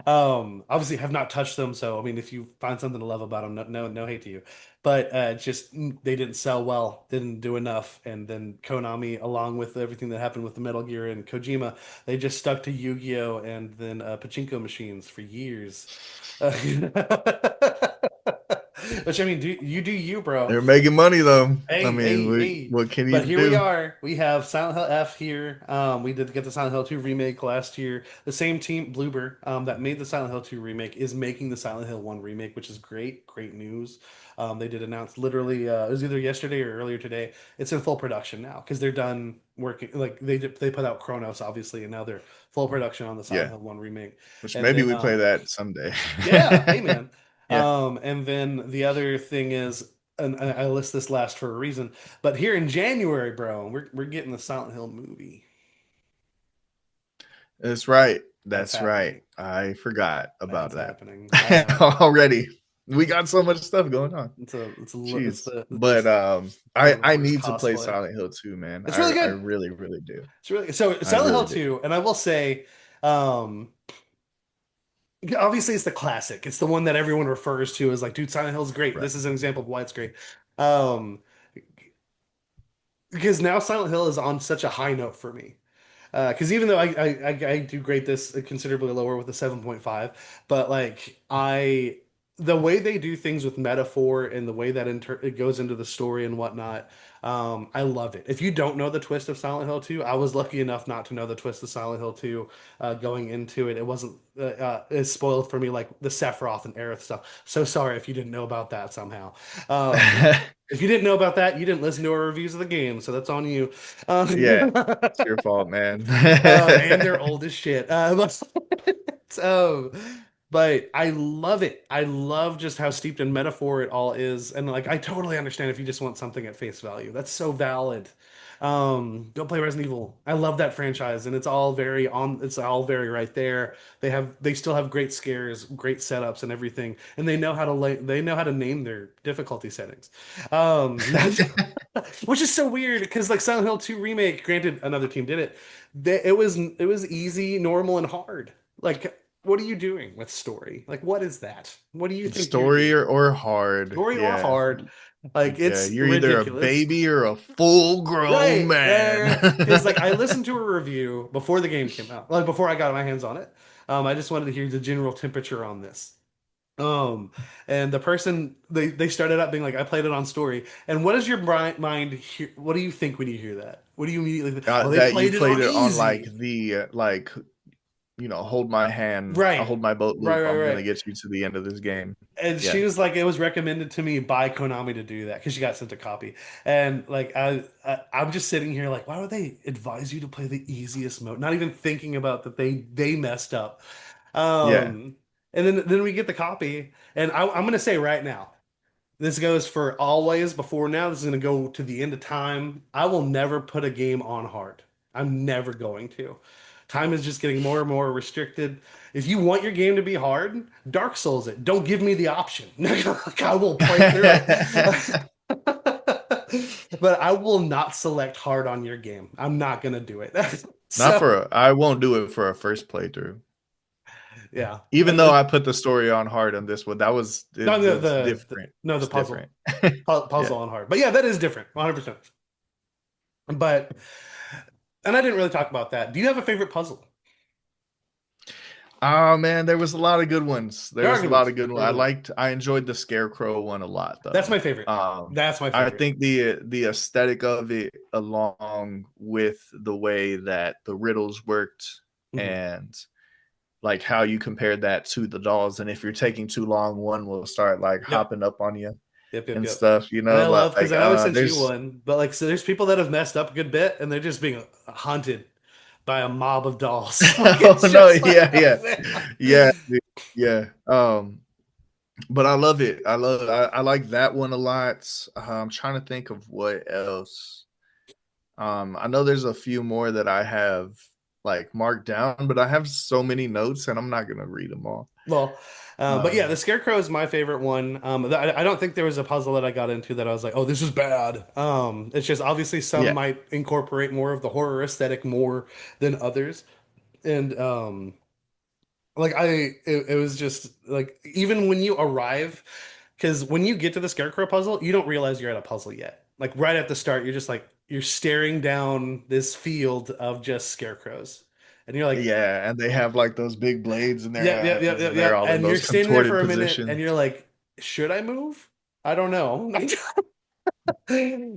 Obviously have not touched them, so I mean, if you find something to love about them, no hate to you. But just they didn't sell well, didn't do enough, and then Konami, along with everything that happened with the Metal Gear and Kojima, they just stuck to Yu-Gi-Oh and then pachinko machines for years. Which I mean, do you, bro? They're making money though. I Hey, mean, hey, hey. what can But you here we do? are. We have Silent Hill F here. We did get the Silent Hill 2 remake last year. The same team, Bloober, that made the Silent Hill 2 remake, is making the Silent Hill 1 remake, which is great, great news. They did announce literally, it was either yesterday or earlier today. It's in full production now because they're done working. Like they put out Chronos, obviously, and now they're full production on the Silent Yeah, Hill 1 remake. which And maybe then we play that someday. yeah, hey man. Yeah, And then the other thing is, and I list this last for a reason, but here in January, bro, we're getting the Silent Hill movie. that's right. That's That's right. happening. I forgot about That's that happening. I have already. We got so much stuff going on. it's Jeez, the but just the I reverse need to play cosplay. Silent Hill 2, man. It's really I good. really really do. It's really so I Silent Hill really do. 2, and I will say, um, obviously it's the classic. It's the one that everyone refers to as like, dude, Silent Hill's great. Right. This is an example of why it's great. Um, because now Silent Hill is on such a high note for me. Because even though I do grade this considerably lower with a 7.5, but like the way they do things with metaphor and the way that it goes into the story and whatnot, I love it. If you don't know the twist of Silent Hill 2, I was lucky enough not to know the twist of Silent Hill 2 going into it. It wasn't as spoiled for me like the Sephiroth and Aerith stuff. So sorry if you didn't know about that somehow. If you didn't know about that, you didn't listen to our reviews of the game, so that's on you. Yeah, it's your fault, man. And they're old as shit. So, but I love it. I love just how steeped in metaphor it all is, and like I totally understand if you just want something at face value. That's so valid. Go play Resident Evil. I love that franchise, and it's all very on. It's all very right there. They still have great scares, great setups, and everything, and they know how to name their difficulty settings. That's which is so weird because like Silent Hill 2 remake, granted another team did it. It was easy, normal, and hard. Like, what are you doing with story? Like, what is that? What do you think you're Story doing? or hard. Story or Yeah. hard? Like, Yeah, it's you're either a ridiculous. baby or a full grown Right. man. Because like I listened to a review before the game came out, like before I got my hands on it. I just wanted to hear the general temperature on this. Um, and the person they started out being like, I played it on story. And what does your mind hear? What do you think when you hear that? What do you immediately think? Oh, they That you played it played on it on like easy. the hold my hand, I Right. hold my boat Right, loop. right, I'm gonna right. get you to the end of this game. And Yeah, she was like, it was recommended to me by Konami to do that because she got sent a copy. And like, I'm just sitting here like, why would they advise you to play the easiest mode? Not even thinking about that they messed up. yeah. Um, and then we get the copy, and I'm gonna say right now, this goes for always before now. This is gonna go to the end of time. I will never put a game on hard. I'm never going to. Time is just getting more and more restricted. If you want your game to be hard, Dark Souls it. Don't give me the option. Like, I will play through it. But I will not select hard on your game. I'm not gonna do it. Not So, for I won't do it for a first playthrough. yeah. Even though I put the story on hard on this one, No, it's different. no, the It's puzzle. different. Puzzle Yeah. on hard. But yeah, that is different. 100%. But and I didn't really talk about that. Do you have a favorite puzzle? Oh man, there was a lot of good ones. There There are was a good lot ones. of good There are ones. good ones. I enjoyed the Scarecrow one a lot That's though. my favorite. That's my I favorite. think the aesthetic of it, along with the way that the riddles worked, Hmm. and like how you compared that to the dolls, and if you're taking too long, one will start like Yep. hopping up on you Yep. Yep. and Yep. stuff. And I love because Like I always sent you there's one, but like, so there's people that have messed up a good bit, and they're just being hunted by a mob of dolls. Like oh it's no, just like, yeah, oh, yeah, man. yeah, dude, yeah. But I love it. I like that one a lot. I'm trying to think of what else. I know there's a few more that I have like marked down, but I have so many notes and I'm not gonna read them all. Well, but yeah, the Um, Scarecrow is my favorite one. I don't think there was a puzzle that I got into that I was like, oh, this is bad. It's just obviously some yeah, might incorporate more of the horror aesthetic more than others, and like it was just like even when you arrive, because when you get to the Scarecrow puzzle, you don't realize you're at a puzzle yet. Like right at the start, you're just like you're staring down this field of just scarecrows, and you're like, yeah, and they have like those big blades in their yep, yep, yep, hands, yep, and they're yep. all in And you're those standing there for contorted a minute, and positions. you're like, should I move? I don't know.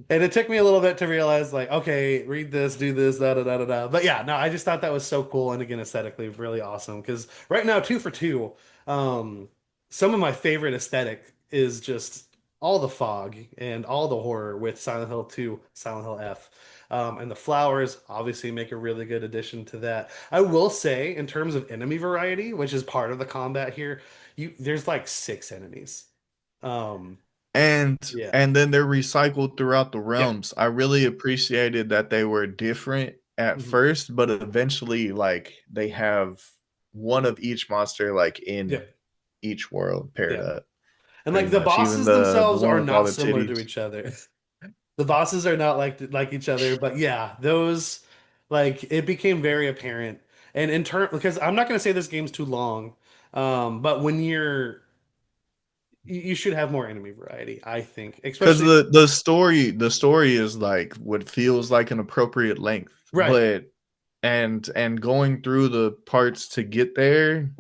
And it took me a little bit to realize, like, okay, read this, do this, da da da da da. But yeah, no, I just thought that was so cool, and again, aesthetically, really awesome. Because right now, two for two, um, some of my favorite aesthetic is just all the fog and all the horror with Silent Hill 2, Silent Hill F. And the flowers obviously make a really good addition to that. I will say, in terms of enemy variety, which is part of the combat here, there's like six enemies. Um, And yeah. and then they're recycled throughout the Yep. realms. I really appreciated that they were different at Mhm. first, but eventually like they have one of each monster like in Yep. each world paired Yep. up And pretty like the much. Even bosses the themselves one are with all not the similar to titties. each other. The bosses are not like each other, but yeah, those like it became very apparent. And in turn, because I'm not going to say this game's too long, but when you should have more enemy variety, I think, Because especially the story is like what feels like an appropriate length, right. but and going through the parts to get there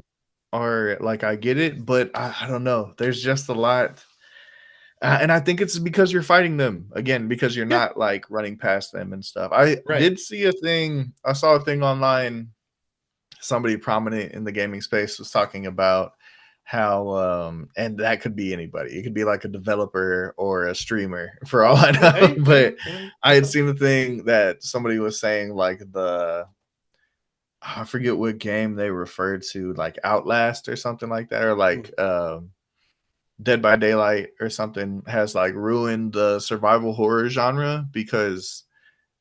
are like I get it, but I don't know. There's just a lot. And I think it's because you're fighting them again, because you're Yeah, not like running past them and stuff. I right. did see a thing, I saw a thing online. Somebody prominent in the gaming space was talking about how, and that could be anybody, it could be like a developer or a streamer for all I know. Hey, But I that's had fine. seen a thing that somebody was saying like I forget what game they referred to, like Outlast or something like that, or Mm. like Dead by Daylight or something, has like ruined the survival horror genre because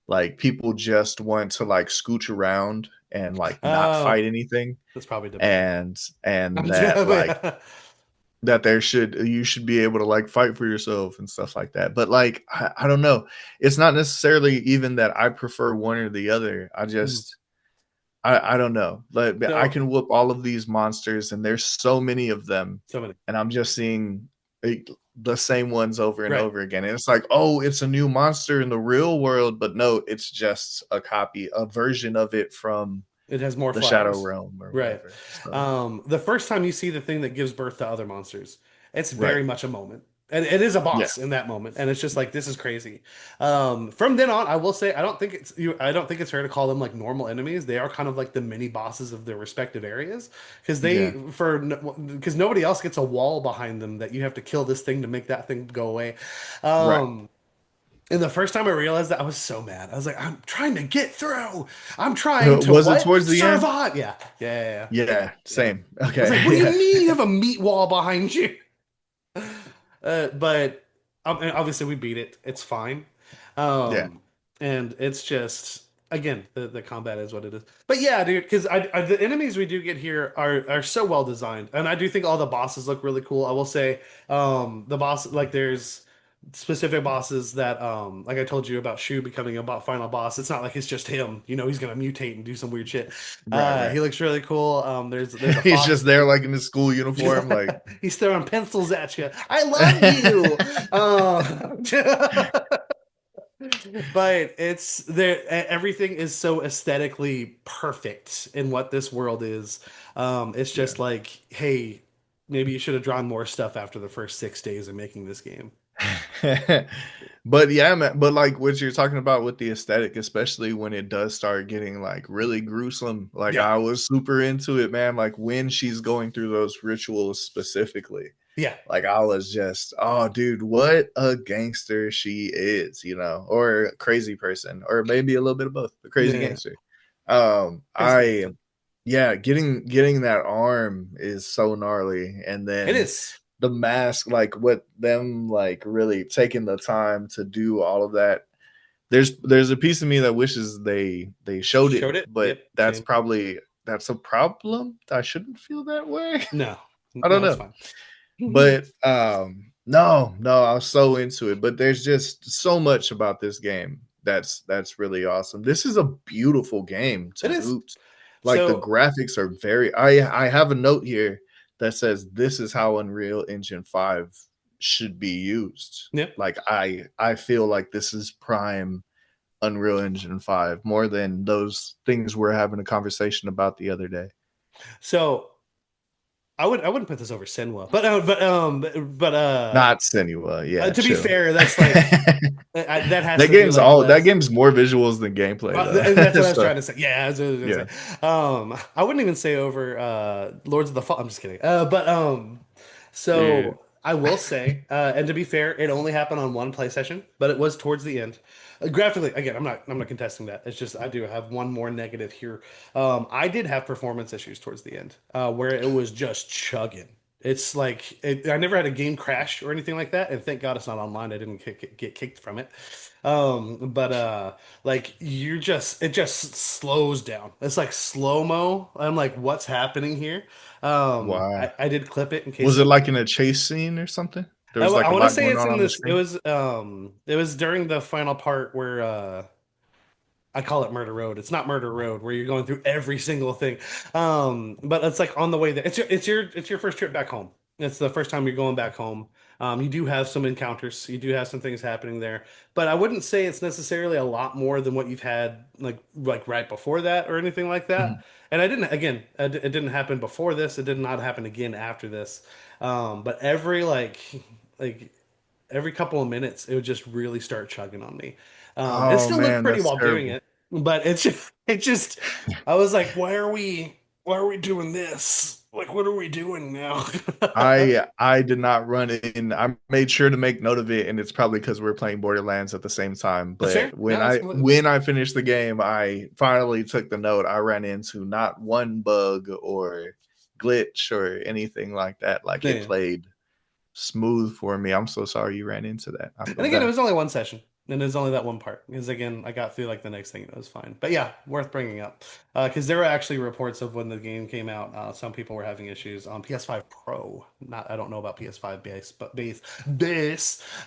like people just want to like scooch around and like not Oh, fight anything, that's probably debatable. and I'm that like yeah. that there should you should be able to like fight for yourself and stuff like that. But like I don't know, it's not necessarily even that I prefer one or the other. I Mm. just I don't know. But I No, can whoop all of these monsters, and there's so many of them, so many. and I'm just seeing the same ones over and Right. over again. And it's like, oh, it's a new monster in the real world, but no, it's just a copy, a version of it from. It has more the Shadow flowers. Realm or Right. whatever. So The first time you see the thing that gives birth to other monsters, it's right, very much a moment. And it is a yeah, boss in that moment. And it's just like, this is crazy. From then on, I will say I don't think it's fair to call them like normal enemies. They are kind of like the mini bosses of their respective areas. Because yeah, because nobody else gets a wall behind them that you have to kill this thing to make that thing go away. right. Um, and the first time I realized that, I was so mad. I was like, I'm trying to get through. I'm trying to Was it what? towards the end? Survive. Yeah. Yeah, Yeah. same. I was Okay, like, what do you yeah, mean you have a meat wall behind you? But and obviously we beat it. It's fine. yeah. Um, and it's just again the combat is what it is. But yeah, dude, because the enemies we do get here are so well designed, and I do think all the bosses look really cool. I will say, the boss like there's specific bosses that like I told you about Shu becoming a final boss. It's not like it's just him. You know, he's gonna mutate and do some weird shit. Right, right. He looks really cool. There's a He's just fox. there like in his school uniform, like He's throwing pencils at you. I love you. But it's there. Everything is so aesthetically perfect in what this world is. It's yeah. just like, hey, maybe you should have drawn more stuff after the first 6 days of making this game. But yeah, man, but like what you're talking about with the aesthetic, especially when it does start getting like really gruesome, like Yeah, I was super into it, man. Like when she's going through those rituals specifically, yeah, like I was just, oh, dude, what a gangster she is, or a crazy person, or maybe a little bit of both, a crazy yeah. gangster. Crazy I gangster. Yeah, getting that arm is so gnarly, and It then is. the mask, like what them like really taking the time to do all of that. There's a piece of me that wishes they showed it, Showed it. but Yep. Same. that's a problem. I shouldn't feel that way. No, I don't no, it's know. fine. But no, I was so into it. But there's just so much about this game that's really awesome. This is a beautiful game to It is. boot. Like the So, graphics are very. I have a note here that says this is how Unreal Engine 5 should be used. yeah. Like I feel like this is prime Unreal Engine 5 more than those things we're having a conversation about the other day. So I wouldn't put this over Senwa, but Not Senua, yeah, to be chill. fair, that's like that has to be like That less. game's more visuals than gameplay And that's though. what I was So trying to say. Yeah, that's what I was yeah, gonna say. I wouldn't even say over Lords of the Fall. I'm just kidding. dude. So I will say, and to be fair, it only happened on one play session, but it was towards the end. Graphically, again, I'm not contesting that. It's just I do have one more negative here. I did have performance issues towards the end, where it was just chugging. It's like I never had a game crash or anything like that, and thank God it's not online. I didn't get kicked from it. But like it just slows down. It's like slow mo. I'm like, what's happening here? Why? I did clip it in case Was it it. like in a chase scene or something? There was like I a want to lot say going it's in on the this. screen. It was during the final part where I call it Murder Road. It's not Murder Road where you're going through every single thing. But it's like on the way there. It's your first trip back home. It's the first time you're going back home. You do have some encounters. You do have some things happening there, but I wouldn't say it's necessarily a lot more than what you've had like right before that or anything like that. Mhm. And I didn't again. It didn't happen before this. It did not happen again after this. But like every couple of minutes, it would just really start chugging on me. It Oh still looked man, pretty that's while doing terrible. it, but it just, I was like, why are we doing this? Like, what are we doing now? I did not run in. I made sure to make note of it, and it's probably because we're playing Borderlands at the same time. That's fair. But No, that's completely fair. when I finished the game, I finally took the note. I ran into not one bug or glitch or anything like that. Like it Yeah. played smooth for me. I'm so sorry you ran into that. I And feel again, it bad. was only one session, and it was only that one part. Because again, I got through like the next thing, and it was fine. But yeah, worth bringing up because there were actually reports of when the game came out. Some people were having issues on PS5 Pro. Not, I don't know about PS5 base, but base.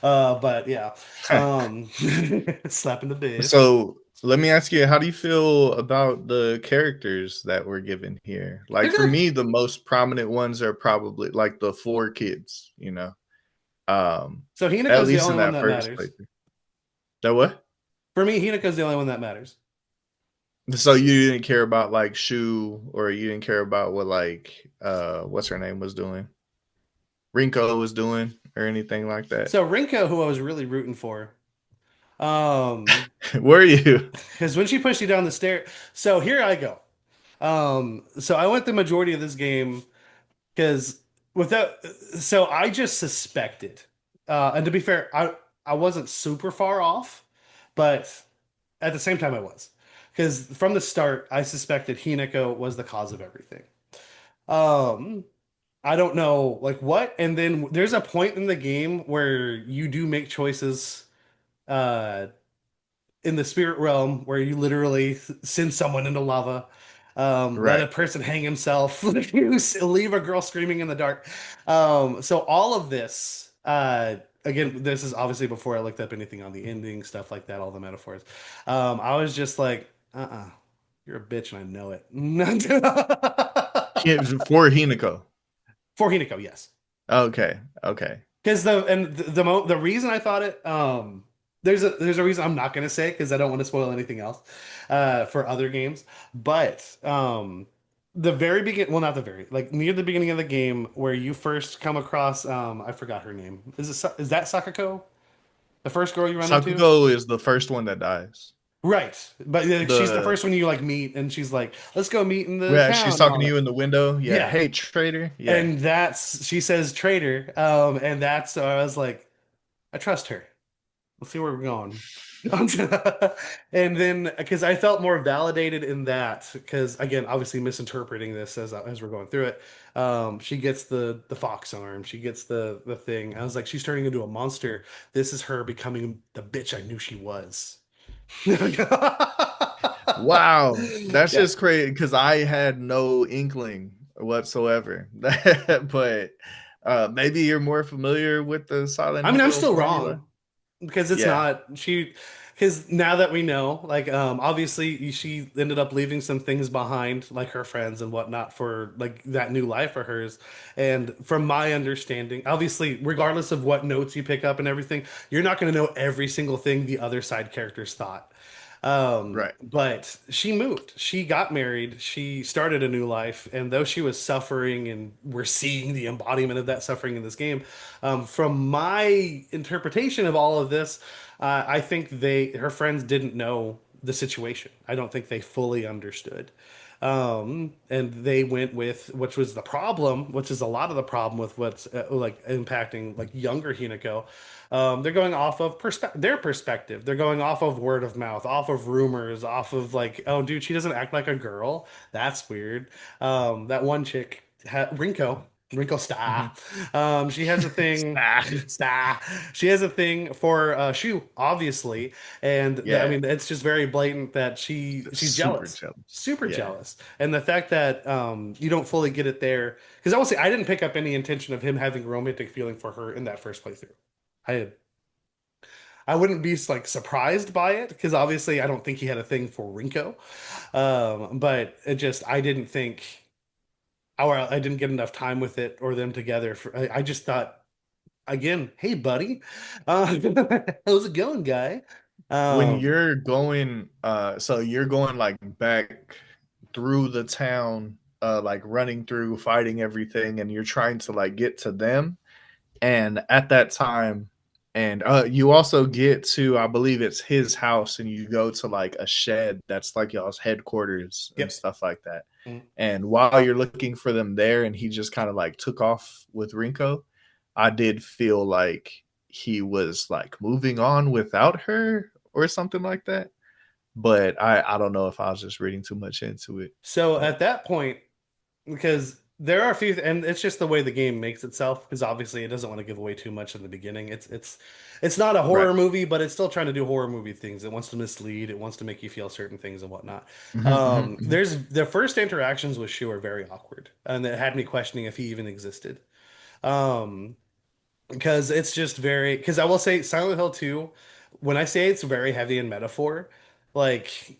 But yeah, um, slapping the base. So let me ask you, how do you feel about the characters that were given here? They're Like for good. me, the most prominent ones are probably like the four kids, So at Hinako's the least in only one that that first matters. playthrough. That what? For me, Hinako's the only one that matters. So you didn't care about like Shu, or you didn't care about what like what's her name was doing, Rinko was doing, or anything like that. So Rinko, who I was really rooting for, um, Were you? because when she pushed you down the stair, so here I go. So I went the majority of this game because without, so I just suspected, and to be fair, I wasn't super far off, but at the same time I was, because from the start I suspected Hinako was the cause of everything. Um, I don't know like what, and then there's a point in the game where you do make choices uh in the spirit realm where you literally send someone into lava, let Right. a person hang himself, leave a girl screaming in the dark. So all of this, again, this is obviously before I looked up anything on the ending, stuff like that, all the metaphors. I was just like, you're a bitch and I know it. For Hinako. For Hinako, yes. Okay. Okay. Because the reason I thought it there's a reason I'm not gonna say because I don't want to spoil anything else for other games. But the very begin well not the very like near the beginning of the game where you first come across I forgot her name. Is that Sakako? The first girl you run into? Sakugo is the first one that dies. Right. But she's the The first one you like meet and she's like, let's go meet in the Yeah, she's town and talking all to that. you in the window. Yeah. Yeah. Hey, trader. Yeah. And that's she says traitor. And that's so I was like, I trust her. Let's see where we're going. And then, because I felt more validated in that, because again, obviously misinterpreting this as we're going through it, she gets the fox arm, she gets the thing. I was like, she's turning into a monster. This is her becoming the bitch I knew she was. Wow, that's Yeah, just crazy because I had no inkling whatsoever. But maybe you're more familiar with the Silent I mean, I'm Hill still formula. wrong. Because it's Yeah, not she because now that we know like obviously she ended up leaving some things behind like her friends and whatnot for like that new life for hers, and from my understanding obviously regardless of what notes you pick up and everything you're not going to know every single thing the other side characters thought. right. But she moved. She got married. She started a new life. And though she was suffering, and we're seeing the embodiment of that suffering in this game, from my interpretation of all of this, I think her friends didn't know the situation. I don't think they fully understood. And they went with, which was the problem, which is a lot of the problem with what's like impacting like younger Hinako. They're going off of their perspective. They're going off of word of mouth, off of rumors, off of like, oh, dude, she doesn't act like a girl. That's weird. That one chick, Rinko Star. Hmm. She has a thing. Star. She has a thing for Shu, obviously, and I Yeah, mean, it's just very blatant that she's super jealous, jealous. super Yeah. jealous, and the fact that you don't fully get it there because I will say I didn't pick up any intention of him having a romantic feeling for her in that first playthrough. I I wouldn't be like surprised by it because obviously I don't think he had a thing for Rinko. But it just I didn't think or I didn't get enough time with it or them together. I just thought again, hey buddy, how's it going, guy? When Um, you're going, so you're going like back through the town, like running through, fighting everything, and you're trying to like get to them. And at that time, and you also get to, I believe it's his house, and you go to like a shed that's like y'all's headquarters and yep. stuff like that. And while you're looking for them there, and he just kind of like took off with Rinko, I did feel like he was like moving on without her or something like that. But I don't know if I was just reading too much into it. So But at that point, because there are a few, and it's just the way the game makes itself. Because obviously, it doesn't want to give away too much in the beginning. It's not a right. horror movie, but it's still trying to do horror movie things. It wants to mislead. It wants to make you feel certain things and whatnot. Hmm. Hmm. There's the first interactions with Shu are very awkward, and it had me questioning if he even existed. Um, because it's just very. Because I will say, Silent Hill 2, when I say it's very heavy in metaphor, like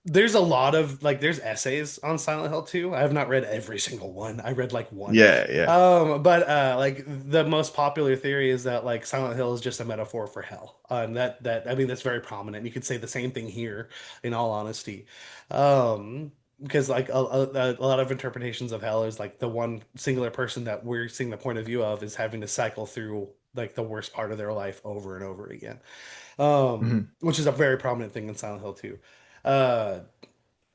there's a lot of like there's essays on Silent Hill 2. I have not read every single one. I read like one. Yeah, yeah. But like the most popular theory is that like Silent Hill is just a metaphor for hell. And that I mean that's very prominent. You could say the same thing here in all honesty. Because like a lot of interpretations of hell is like the one singular person that we're seeing the point of view of is having to cycle through like the worst part of their life over and over again. Mhm. Which is a very prominent thing in Silent Hill 2. Uh,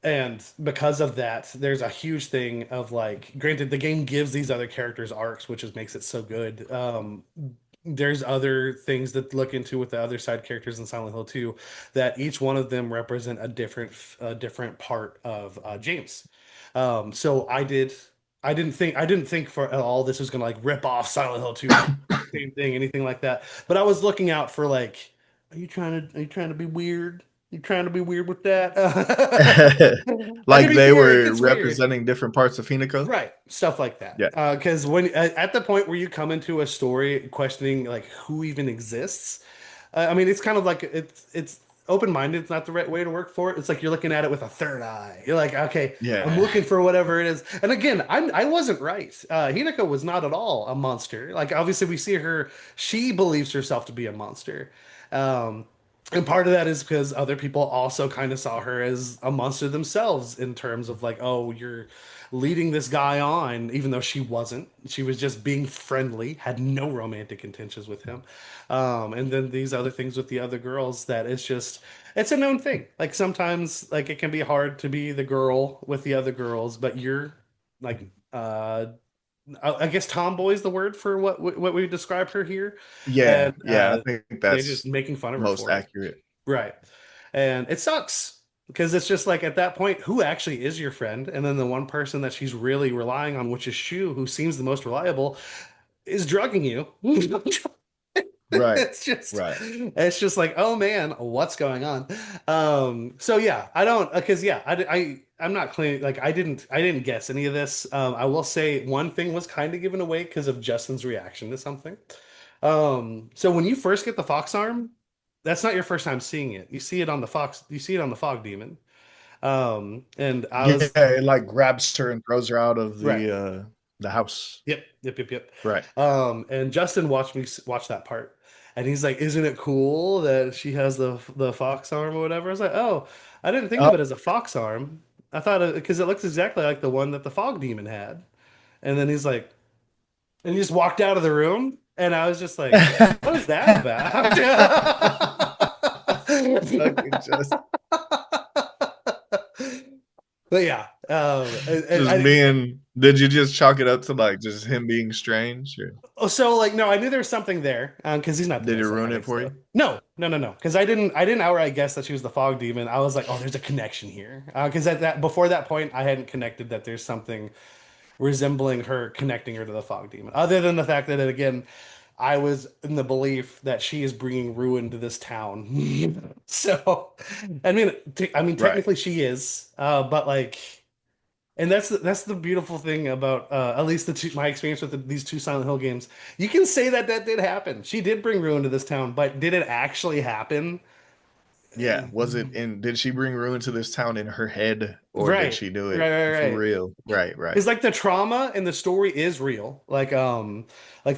and because of that, there's a huge thing of like, granted, the game gives these other characters arcs, which is makes it so good. There's other things that look into with the other side characters in Silent Hill 2 that each one of them represent a different part of James. So I didn't think for at all this was gonna like rip off Silent Hill 2 from the same thing, anything like that. But I was looking out for like, are you trying to be weird? You trying to be weird with that? And to Like be they fair, it were gets weird. representing different parts of Hinaco. Right, stuff like that. Yeah, Because when at the point where you come into a story questioning like who even exists, I mean, it's kind of like it's open-minded. It's not the right way to work for it. It's like you're looking at it with a third eye. You're like, okay, I'm yeah, looking for whatever it is. And again, I wasn't right. Hinako was not at all a monster. Like obviously we see her, she believes herself to be a monster. Um, and part of that is because other people also kind of saw her as a monster themselves in terms of like, oh, you're leading this guy on, even though she wasn't. She was just being friendly, had no romantic intentions with him. And then these other things with the other girls that it's just, it's a known thing. Like sometimes, like it can be hard to be the girl with the other girls, but you're like, I guess tomboy is the word for what we described her here. yeah, And yeah. I think they're just that's making fun of her most for it. accurate. Right. And it sucks because it's just like at that point, who actually is your friend? And then the one person that she's really relying on, which is Shu, who seems the most reliable, is drugging you. Right, right. It's just like, oh man, what's going on? So yeah, I don't, because yeah, I'm not claiming, like, I didn't guess any of this. I will say one thing was kind of given away because of Justin's reaction to something. So when you first get the fox arm, that's not your first time seeing it. You see it on the fox, you see it on the fog demon. And I Yeah, was it like grabs her and throws her out of right. the house. Yep, yep, yep, yep. Right. And Justin watched me watch that part, and he's like, "Isn't it cool that she has the fox arm or whatever?" I was like, "Oh, I didn't think Oh. of it as a fox arm. I thought it because it looks exactly like the one that the fog demon had." And then he's like, and he just walked out of the room, and I was just like, "What is that about?" Fucking just But yeah, just being. Did you just chalk it up to like just him being strange, or so like no, I knew there was something there because he's not the did it best at ruin hiding it for stuff. you? No, no, no, no. Because I didn't outright guess that she was the fog demon. I was like, oh, there's a connection here. Because at that before that point, I hadn't connected that there's something resembling her connecting her to the fog demon. Other than the fact that again, I was in the belief that she is bringing ruin to this town. So, I mean, Right. technically she is, but like. And that's the beautiful thing about at least my experience with these two Silent Hill games. You can say that that did happen. She did bring ruin to this town, but did it actually happen? Yeah. Was it in? Did she bring ruin to this town in her head, or did Right, she do it right, right, for right. real? Right. Right. Because like the trauma in the story is real. Like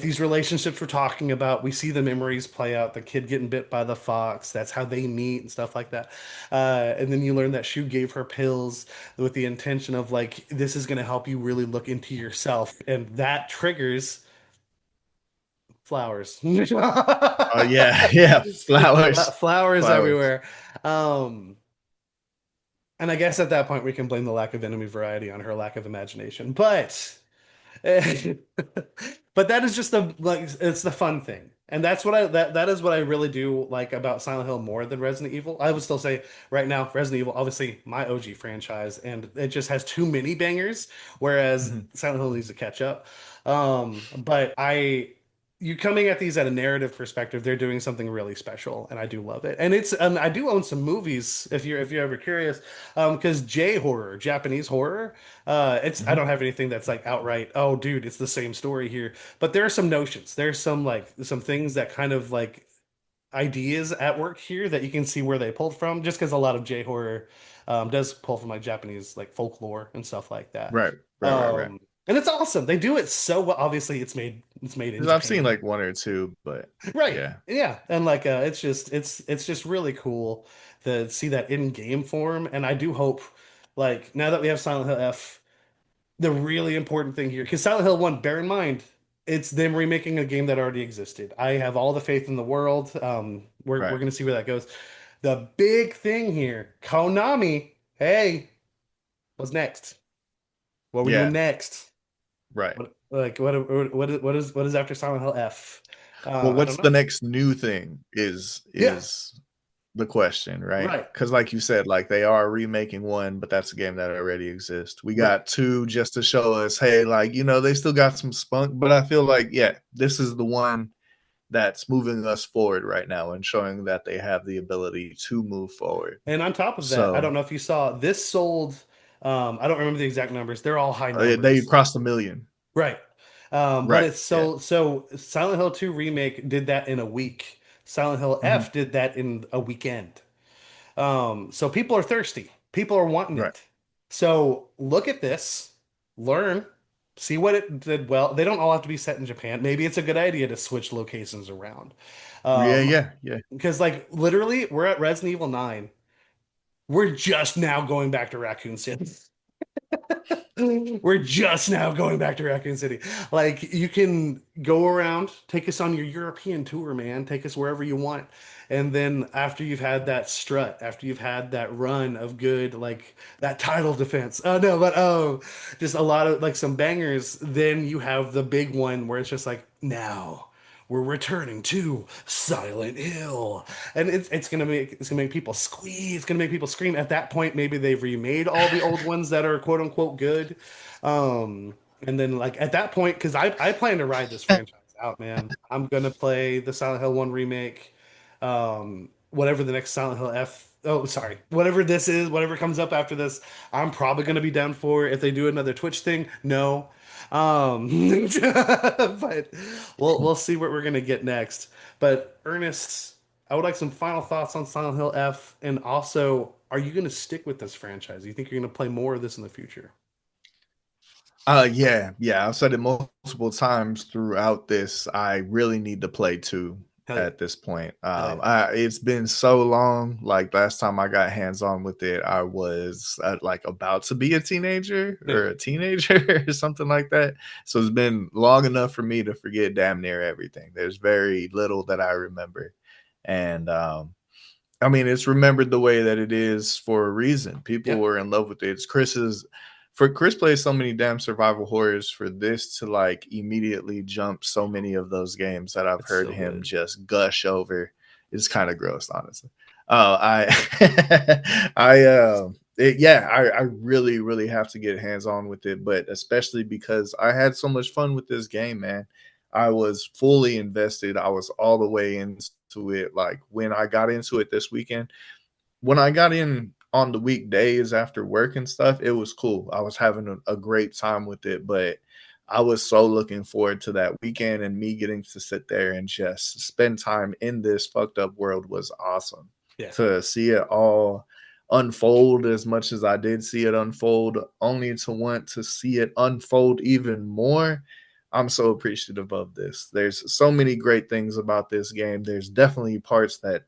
these relationships we're talking about, we see the memories play out. The kid getting bit by the fox, that's how they meet and stuff like that. And then you learn that Shu gave her pills with the intention of like this is going to help you really look into yourself, and that triggers flowers. Yeah. Yeah. Flowers. Flowers Flowers. everywhere. Um, and I guess at that point we can blame the lack of enemy variety on her lack of imagination. But but that is just the like it's the fun thing. And that's what that is what I really do like about Silent Hill more than Resident Evil. I would still say right now Resident Evil obviously my OG franchise and it just has too many bangers whereas Mhm. Silent Hill needs to catch up. But I you coming at these at a narrative perspective, they're doing something really special, and I do love it. And it's I do own some movies if you're ever curious, because J horror, Japanese horror, it's I Mhm. don't have anything that's like outright, oh dude, it's the same story here. But there are some notions. There's some like some things that kind of like ideas at work here that you can see where they pulled from, just because a lot of J horror does pull from like Japanese like folklore and stuff like that. Right, right. Um, and it's awesome. They do it so well. Obviously, it's made in Because I've seen Japan. like one or two, but Right. yeah, Yeah. And like it's just really cool to see that in game form. And I do hope like now that we have Silent Hill F, the really important thing here, because Silent Hill 1, bear in mind, it's them remaking a game that already existed. I have all the faith in the world. We're right, gonna see where that goes. The big thing here, Konami, hey, what's next? What are we doing yeah, next? right. What is after Silent Hill F? Well, I don't what's the know. next new thing Yeah, is the question, right? right, Because like you said, like they are remaking one, but that's a game that already exists. We right. got two just to show us, hey, like they still got some spunk, but I feel like this is the one that's moving us forward right now and showing that they have the ability to move forward. And on top of that, I So don't know if you saw this sold. I don't remember the exact numbers. They're all high they numbers. crossed a million, Right. But right? it's Yeah. so Silent Hill 2 remake did that in a week. Silent Hill Hmm. F did that in a weekend. So people are thirsty. People are wanting Right. it. So look at this, learn, see what it did well. They don't all have to be set in Japan. Maybe it's a good idea to switch locations around. Yeah, Um, yeah. because like literally we're at Resident Evil 9. We're just now going back to Raccoon City. We're just now going back to Raccoon City. Like you can go around, take us on your European tour, man. Take us wherever you want. And then after you've had that strut, after you've had that run of good, like that title defense. Oh no, but just a lot of like some bangers, then you have the big one where it's just like now we're returning to Silent Hill, and it's gonna make people squeeze. It's gonna make people scream. At that point, maybe they've remade all the old ones that are quote unquote good, and then like at that point, because I plan to ride this franchise out, man. I'm gonna play the Silent Hill 1 remake, whatever the next Silent Hill F. Oh, sorry. Whatever this is, whatever comes up after this, I'm probably gonna be down for. If they do another Twitch thing, no. Um, but we'll see what we're gonna get next. But Ernest, I would like some final thoughts on Silent Hill F, and also, are you gonna stick with this franchise? Do you think you're gonna play more of this in the future? Yeah. I've said it multiple times throughout this. I really need to play two Hell yeah, at this point. hell yeah, It's been so long. Like last time I got hands on with it, I was like about to be a teenager yeah, or a teenager or something like that. So it's been long enough for me to forget damn near everything. There's very little that I remember, and I mean, it's remembered the way that it is for a reason. People yeah. were in love with it. It's Chris's for Chris plays so many damn survival horrors for this to like immediately jump so many of those games that I've It's heard so him good. just gush over is kind of gross, honestly. I I really really have to get hands on with it, but especially because I had so much fun with this game, man. I was fully invested. I was all the way into it. Like when I got into it this weekend, when I got in on the weekdays after work and stuff, it was cool. I was having a great time with it, but I was so looking forward to that weekend and me getting to sit there and just spend time in this fucked up world was awesome. Yeah. To see it all unfold as much as I did see it unfold, only to want to see it unfold even more. I'm so appreciative of this. There's so many great things about this game. There's definitely parts that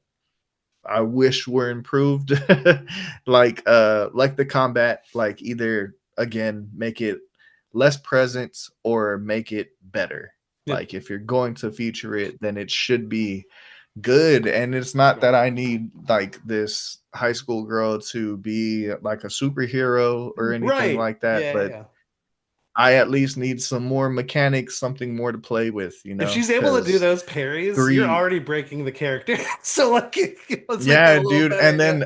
I wish were improved, like the combat, like either again make it less present or make it better. Yep. Like if you're going to feature it, then it should be good. And it's not that I need like this high school girl to be like a superhero or anything Right. like that, Yeah, yeah, but yeah. I at least need some more mechanics, something more to play with, If she's able to do because those parries, you're three, already breaking the character. So like, let's make it a yeah, little dude. better. And then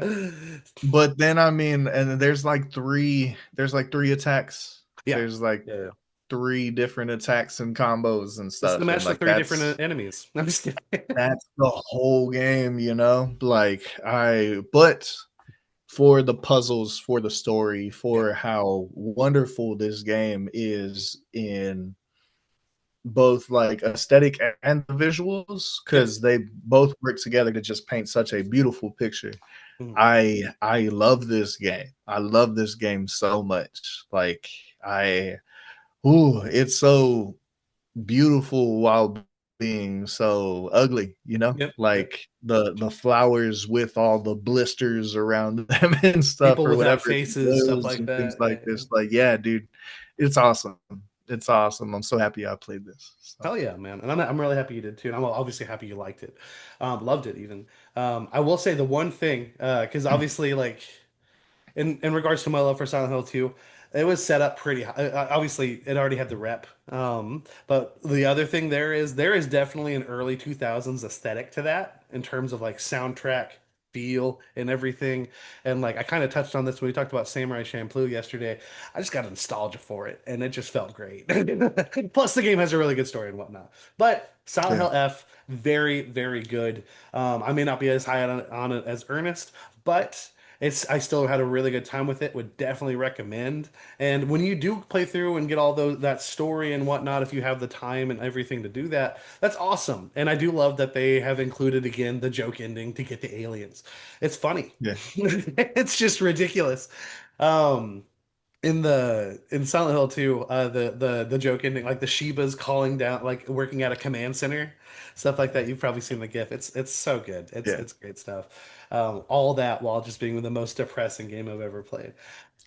Yeah. but then I mean, and there's like three attacks. Yeah. There's like Yeah. three different attacks and combos and This is the stuff. And match for like three different that's enemies. I'm just kidding. that's the whole game. Like but for the puzzles, for the story, Yeah. for how wonderful this game is in both like aesthetic and the visuals Yep. because they both work together to just paint such a beautiful picture. Mhm. I love this game. I love this game so much. Like I ooh, it's so beautiful while being so ugly, you know? Yep. Yep. Like the flowers with all the blisters around them and stuff People or without whatever it faces, stuff was like and things that. like Yeah. this. Like, yeah, dude, it's awesome. It's awesome. I'm so happy I played this. So Hell yeah, man. And I'm really happy you did too. And I'm obviously happy you liked it. Loved it even. I will say the one thing, because obviously, like, in regards to my love for Silent Hill 2, it was set up pretty high. Obviously, it already had the rep. But the other thing there is definitely an early 2000s aesthetic to that in terms of like soundtrack, feel, and everything. And like I kind of touched on this when we talked about Samurai Champloo yesterday. I just got a nostalgia for it, and it just felt great. Plus, the game has a really good story and whatnot. But Silent yeah. Hill F, very, very good. I may not be as high on it as Ernest, but I still had a really good time with it. Would definitely recommend. And when you do play through and get all those that story and whatnot, if you have the time and everything to do that, that's awesome. And I do love that they have included again the joke ending to get the aliens. It's funny. Yeah. It's just ridiculous. Um, in Silent Hill 2, the joke ending, like the Shibas calling down, like working at a command center, stuff like that. You've probably seen the GIF. It's so good. Yeah. It's great stuff. All that while just being the most depressing game I've ever played.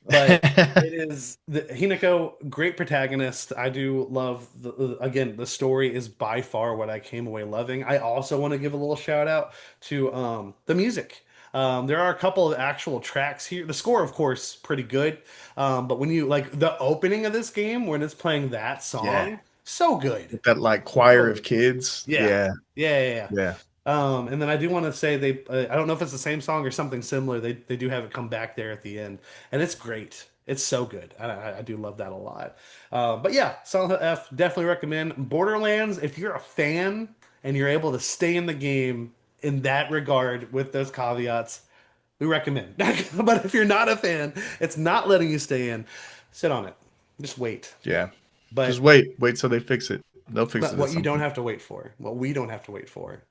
But it is the Hinako, great protagonist. I do love again, the story is by far what I came away loving. I also want to give a little shout out to the music. There are a couple of actual tracks here. The score, of course, pretty good. But when you like the opening of this game, when it's playing that Yeah. song, so good. With that like choir So of good. kids. Yeah. Yeah. Yeah, yeah, yeah. Yeah. And then I do want to say I don't know if it's the same song or something similar. They do have it come back there at the end, and it's great. It's so good. I do love that a lot. But yeah, Silent Hill F definitely recommend. Borderlands, if you're a fan and you're able to stay in the game in that regard with those caveats, we recommend. But if you're not a fan, it's not letting you stay in. Sit on it. Just wait. Yeah. Just But wait. Wait till they fix it. They'll fix but it at what you some don't point. have to wait for, what we don't have to wait for,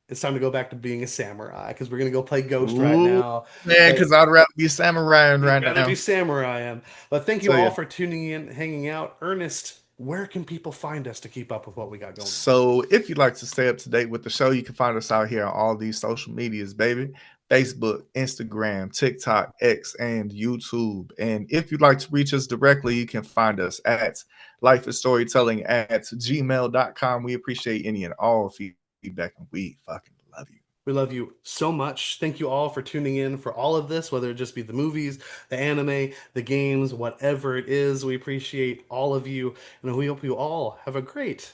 it's time to go back to being a samurai because we're gonna go play Ghost right Ooh, now. man, But because I'd rather be samurai you'd right rather be now. samurai, am. But thank you So all yeah. for tuning in, hanging out. Ernest, where can people find us to keep up with what we got going on? So if you'd like to stay up to date with the show, you can find us out here on all these social medias, baby. Facebook, Instagram, TikTok, X, and YouTube. And if you'd like to reach us directly, you can find us at lifeisstorytelling at gmail.com. We appreciate any and all feedback, and we fucking love you. We love you so much. Thank you all for tuning in for all of this, whether it just be the movies, the anime, the games, whatever it is. We appreciate all of you, and we hope you all have a great